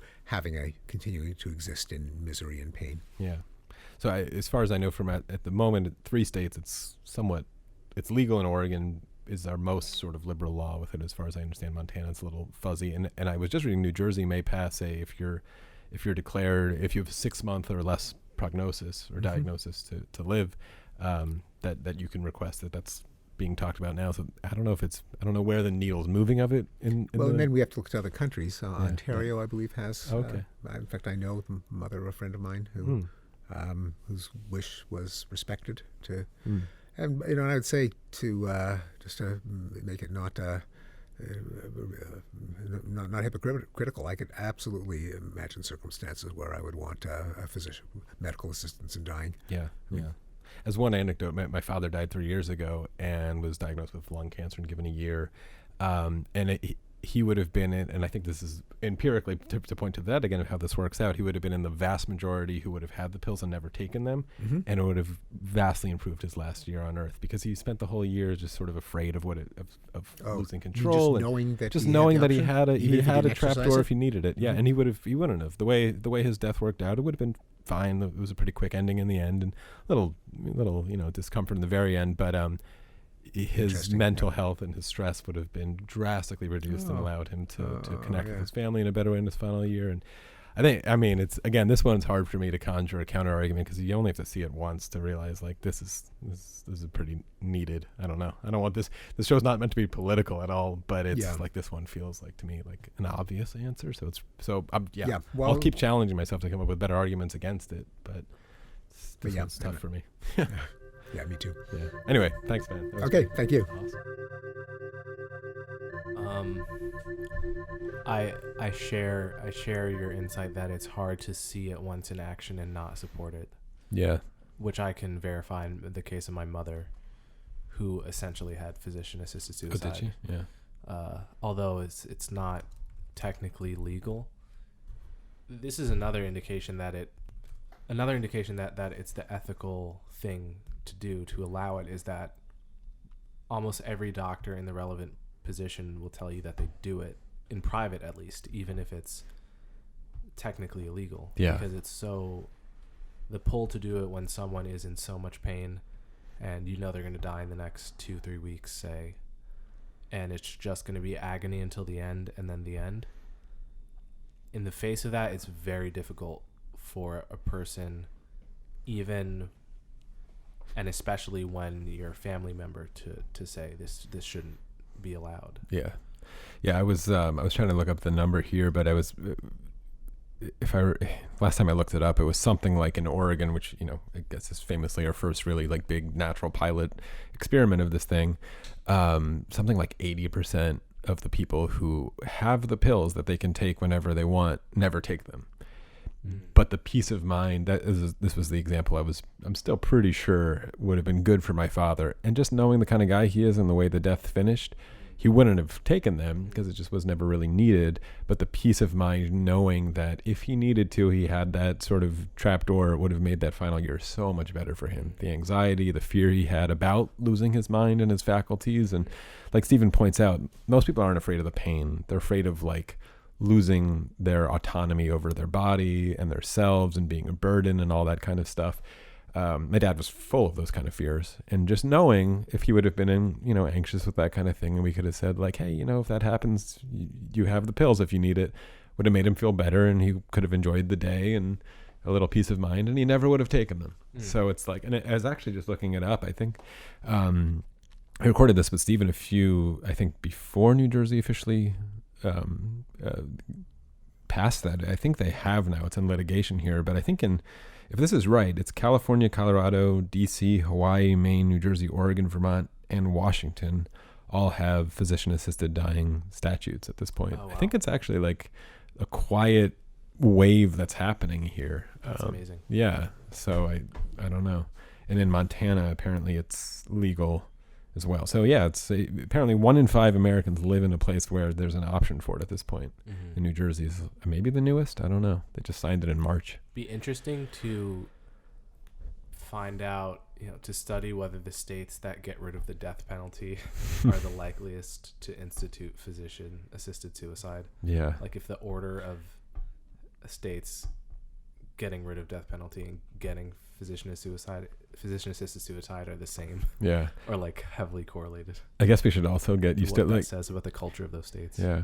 continuing to exist in misery and pain. Yeah. So as far as I know, from at the moment, 3 states, it's legal in Oregon, is our most sort of liberal law with it. As far as I understand, Montana, it's a little fuzzy. And I was just reading New Jersey may pass if you're declared, if you have a 6-month or less prognosis or diagnosis to live, that you can request that's being talked about now. So I don't know where the needle's moving of it. And then we have to look to other countries. Ontario, I believe, has. Okay. In fact, I know the mother of a friend of mine whose wish was respected. And I would say to just to make it not hypocritical, I could absolutely imagine circumstances where I would want a physician, medical assistance in dying. Yeah. As one anecdote, my father died 3 years ago and was diagnosed with lung cancer and given a year. And he would have been in, and I think this is empirically to point to that again of how this works out, he would have been in the vast majority who would have had the pills and never taken them, and it would have vastly improved his last year on Earth, because he spent the whole year just sort of afraid of losing control, just knowing that he had a trapdoor if he needed it. Yeah, and he wouldn't have. The way his death worked out, it would have been fine. It was a pretty quick ending in the end, and little discomfort in the very end, but his mental health and his stress would have been drastically reduced and allowed him to connect with his family in a better way in his final year. And I mean, it's, again, this one's hard for me to conjure a counter argument, because you only have to see it once to realize, like, this is pretty needed. I don't know. I don't want this show's not meant to be political at all, but it's like, this one feels like, to me, like an obvious answer. I'll keep challenging myself to come up with better arguments against it, but it's tough for me. Yeah, me too. Yeah. Anyway, thanks, man. Okay, thank you. Awesome. I share your insight that it's hard to see it once in action and not support it. Yeah. Which I can verify in the case of my mother, who essentially had physician-assisted suicide. Oh, did she? Yeah. Although it's not technically legal. This is another indication that it's the ethical thing to do, to allow it, is that almost every doctor in the relevant position will tell you that they do it in private, at least, even if it's technically illegal. Yeah. Because it's the pull to do it when someone is in so much pain and they're going to die in the next 2-3 weeks, say, and it's just going to be agony until the end, and then the end. In the face of that, it's very difficult for a person, even, and especially when you're a family member, to say this shouldn't be allowed. Yeah. I was trying to look up the number here, but last time I looked it up, it was something like in Oregon, which, I guess is famously our first really like big natural pilot experiment of this thing. Something like 80% of the people who have the pills that they can take whenever they want never take them. But the peace of mind, this was the example I'm still pretty sure would have been good for my father. And just knowing the kind of guy he is and the way the death finished, he wouldn't have taken them because it just was never really needed. But the peace of mind knowing that if he needed to, he had that sort of trapdoor, would have made that final year so much better for him. The anxiety, the fear he had about losing his mind and his faculties. And like Stephen points out, most people aren't afraid of the pain. They're afraid of like losing their autonomy over their body and their selves and being a burden and all that kind of stuff. My dad was full of those kind of fears, and just knowing if he would have been anxious with that kind of thing, and we could have said like, hey, if that happens, you have the pills if you need it, would have made him feel better, and he could have enjoyed the day and a little peace of mind, and he never would have taken them. So it's like, and I was actually just looking it up. I think I recorded this with Stephen I think before New Jersey officially passed that. I think they have now. It's in litigation here, but I think if this is right, it's California, Colorado, DC, Hawaii, Maine, New Jersey, Oregon, Vermont, and Washington all have physician-assisted dying statutes at this point. Oh, wow. I think it's actually like a quiet wave that's happening here. That's amazing. Yeah. So I don't know. And in Montana, apparently it's legal as well. So yeah, it's apparently 1 in 5 Americans live in a place where there's an option for it at this point. Mm-hmm. In New Jersey is maybe the newest. I don't know. They just signed it in March. Be interesting to find out, to study whether the states that get rid of the death penalty are the likeliest to institute physician-assisted suicide. Yeah. Like if the order of states getting rid of death penalty and getting physician-assisted suicide are the same. Yeah. Or like heavily correlated. I guess we should also get used to what it. That says about the culture of those states. Yeah.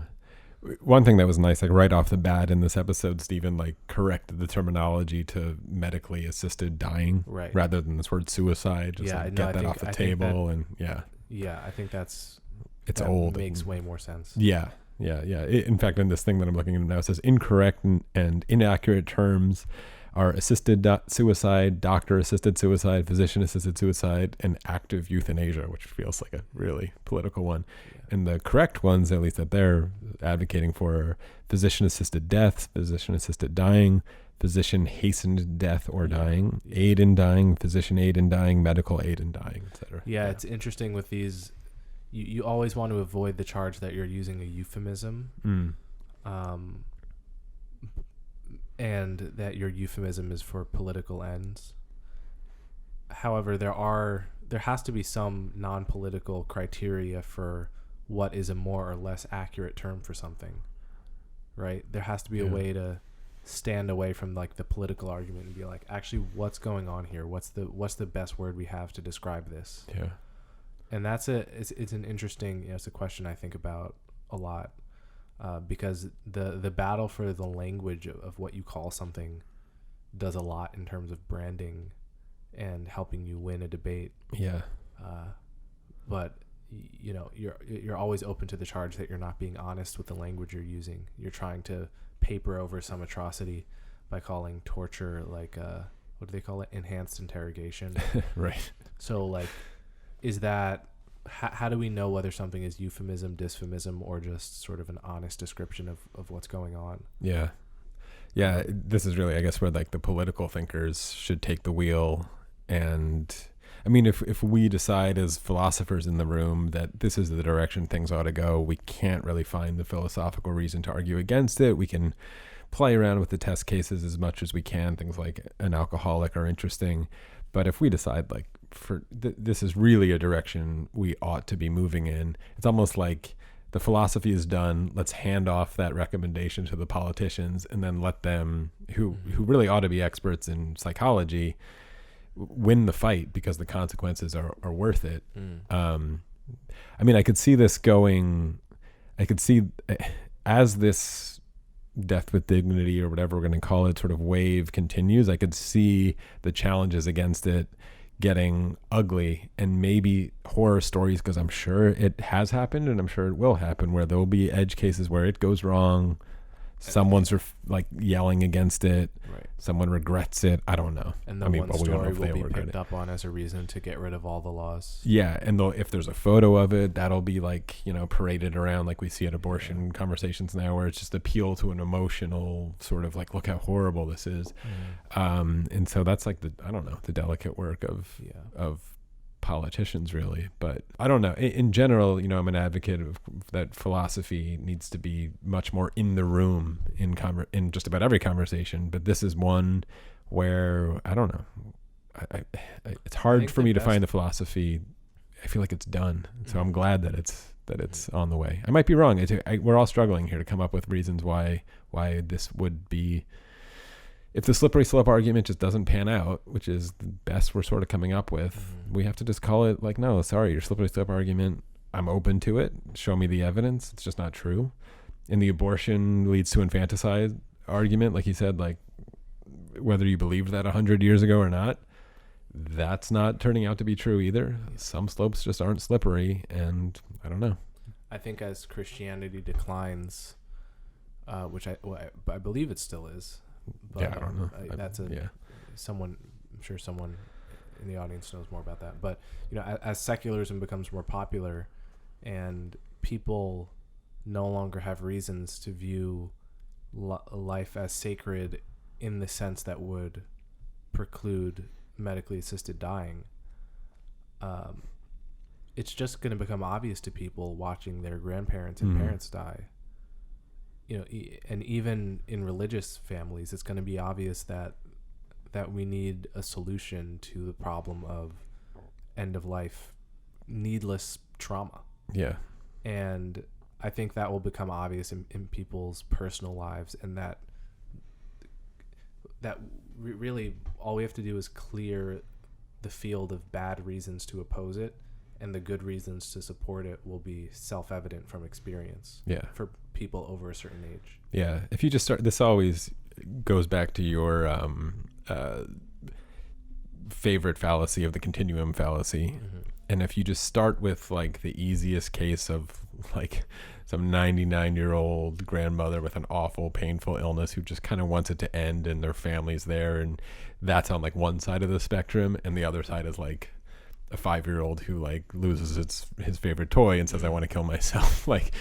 One thing that was nice, like right off the bat in this episode, Stephen like corrected the terminology to medically assisted dying, right, rather than this word suicide. Just yeah, like no, get that off the table, and yeah, I think it's old. Makes way more sense. Yeah. In fact, in this thing that I'm looking at now, it says incorrect and inaccurate terms are assisted suicide, doctor-assisted suicide, physician-assisted suicide, and active euthanasia, which feels like a really political one. Yeah. And the correct ones, at least that they're advocating for, are physician-assisted death, physician-assisted dying, physician-hastened death or dying, aid in dying, physician aid in dying, medical aid in dying, etc. Yeah, it's interesting with these. You always want to avoid the charge that you're using a euphemism. And that your euphemism is for political ends. However, there has to be some non-political criteria for what is a more or less accurate term for something, right? There has to be a way to stand away from like the political argument and be like, actually, what's going on here? What's the best word we have to describe this? Yeah. And it's an interesting, it's a question I think about a lot. Because the battle for the language of what you call something does a lot in terms of branding and helping you win a debate. Yeah. But you're always open to the charge that you're not being honest with the language you're using. You're trying to paper over some atrocity by calling torture like what do they call it? Enhanced interrogation. Right. So like, is that? How do we know whether something is euphemism, dysphemism, or just sort of an honest description of what's going on? Yeah. Yeah. This is really, I guess, where like the political thinkers should take the wheel. And I mean, if we decide as philosophers in the room that this is the direction things ought to go, we can't really find the philosophical reason to argue against it. We can play around with the test cases as much as we can. Things like an alcoholic are interesting. But if we decide like this is really a direction we ought to be moving in, it's almost like the philosophy is done. Let's hand off that recommendation to the politicians and then let them, who really ought to be experts in psychology, win the fight because the consequences are worth it. I mean, I could see this going, as this death with dignity or whatever we're going to call it sort of wave continues, I could see the challenges against it getting ugly, and maybe horror stories, because I'm sure it has happened and I'm sure it will happen, where there'll be edge cases where it goes wrong. Someone's like yelling against it. Right. Someone regrets it. I don't know. And the one story will be picked up on as a reason to get rid of all the laws. Yeah. And if there's a photo of it, that'll be like, paraded around like we see at abortion conversations now, where it's just appeal to an emotional sort of like, look how horrible this is. And so that's like the delicate work of politicians, really. But I don't know. In general, I'm an advocate of that philosophy needs to be much more in the room in just about every conversation. But this is one where I don't know. It's hard for me to find the philosophy. I feel like it's done. So I'm glad that it's on the way. I might be wrong. We're all struggling here to come up with reasons why this would be. If the slippery slope argument just doesn't pan out, which is the best we're sort of coming up with, we have to just call it like, no, sorry, your slippery slope argument, I'm open to it. Show me the evidence. It's just not true. And the abortion leads to infanticide argument, like he said, like whether you believed that 100 years ago or not, that's not turning out to be true either. Some slopes just aren't slippery, and I don't know. I think as Christianity declines, which I believe it still is. But, yeah, I don't know. That's someone. I'm sure someone in the audience knows more about that. But as secularism becomes more popular, and people no longer have reasons to view life as sacred in the sense that would preclude medically assisted dying, it's just going to become obvious to people watching their grandparents and parents die. And even in religious families, it's going to be obvious that we need a solution to the problem of end of life, needless trauma. Yeah. And I think that will become obvious in people's personal lives, and that really all we have to do is clear the field of bad reasons to oppose it, and the good reasons to support it will be self-evident from experience. Yeah. For people over a certain age. Yeah. If you just start, this always goes back to your favorite fallacy of the continuum fallacy. Mm-hmm. And if you just start with like the easiest case of like some 99-year-old grandmother with an awful, painful illness who just kind of wants it to end and their family's there, and that's on like one side of the spectrum, and the other side is like a 5-year-old who like loses his favorite toy and says, I want to kill myself. Like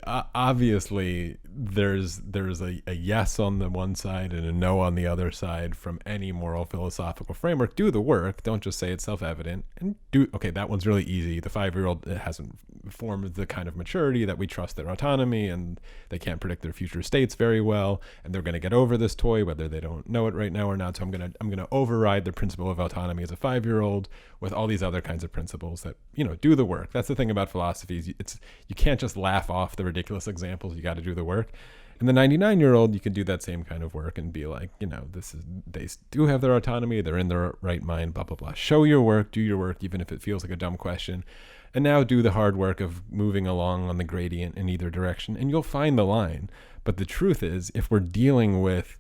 obviously there's a yes on the one side and a no on the other side from any moral philosophical framework. Do the work. Don't just say it's self-evident. And okay, that one's really easy. The 5-year-old hasn't formed the kind of maturity that we trust their autonomy, and they can't predict their future states very well, and they're going to get over this toy whether they don't know it right now or not. So I'm going to override the principle of autonomy as a 5-year-old with all these other kinds of principles that, do the work. That's the thing about philosophy, is you can't just laugh off the ridiculous examples. You got to do the work. And the 99-year-old, you can do that same kind of work and be like, they do have their autonomy, they're in their right mind, blah, blah, blah. Show your work, do your work, even if it feels like a dumb question. And now do the hard work of moving along on the gradient in either direction, and you'll find the line. But the truth is, if we're dealing with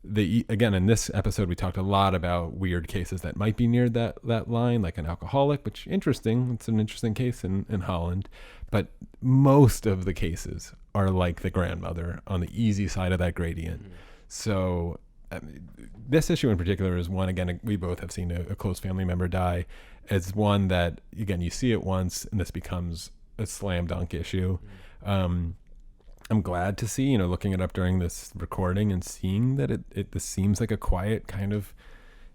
again, in this episode, we talked a lot about weird cases that might be near that line, like an alcoholic, which interesting. It's an interesting case in Holland. But most of the cases are like the grandmother on the easy side of that gradient. Mm-hmm. So this issue in particular is one, again, we both have seen a close family member die. It's one that, again, you see it once and this becomes a slam dunk issue. Mm-hmm. I'm glad to see, looking it up during this recording and seeing that this seems like a quiet kind of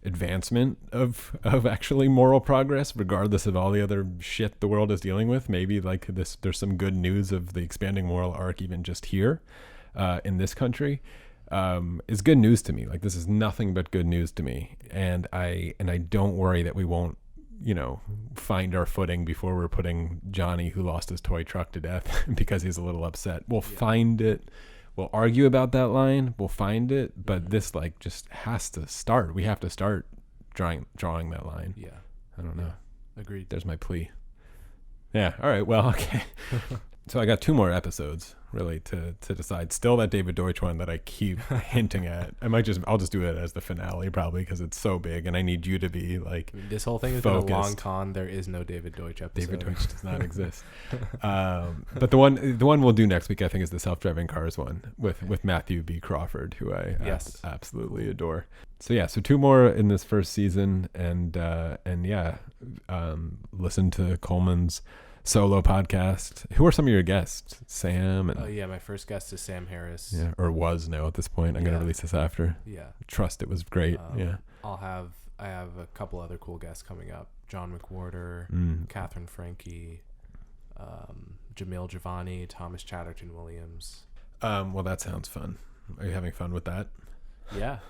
advancement of actually moral progress, regardless of all the other shit the world is dealing with. Maybe like this, there's some good news of the expanding moral arc even just here in this country. Is good news to me. Like, this is nothing but good news to me. And I don't worry that we won't, find our footing before we're putting Johnny, who lost his toy truck to death because he's a little upset. We'll find it. We'll argue about that line. We'll find it. But this just has to start. We have to start drawing that line. Yeah. I don't know. Yeah. Agreed. There's my plea. Yeah. All right. Well, okay. So I got 2 more episodes really to decide. Still that David Deutsch one that I keep hinting at. I'll just do it as the finale probably, because it's so big and I need you to be like, this whole thing has been a long con. There is no David Deutsch episode. David Deutsch does not exist. But the one we'll do next week, I think, is the self-driving cars one with Matthew B. Crawford, who I absolutely adore. So yeah, so 2 more in this first season, and listen to Coleman's solo podcast. Who are some of your guests? Sam and my first guest is Sam Harris. Yeah, or was now at this point. I'm gonna release this after. Yeah, trust it was great. I have a couple other cool guests coming up. John McWhorter, Catherine Franke, Jamil Giovanni, Thomas Chatterton Williams. Well, that sounds fun. Are you having fun with that? Yeah.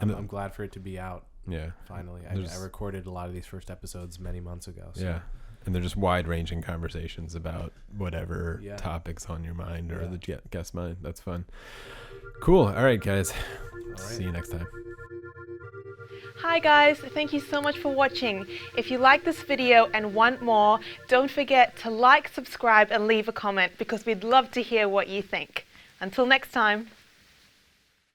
I'm glad for it to be out. Yeah, finally. I recorded a lot of these first episodes many months ago. So. Yeah. And they're just wide-ranging conversations about whatever topics on your mind or the guest mind. That's fun. Cool. All right, guys. See you next time. Hi guys, thank you so much for watching. If you like this video and want more, don't forget to like, subscribe and leave a comment, because we'd love to hear what you think. Until next time.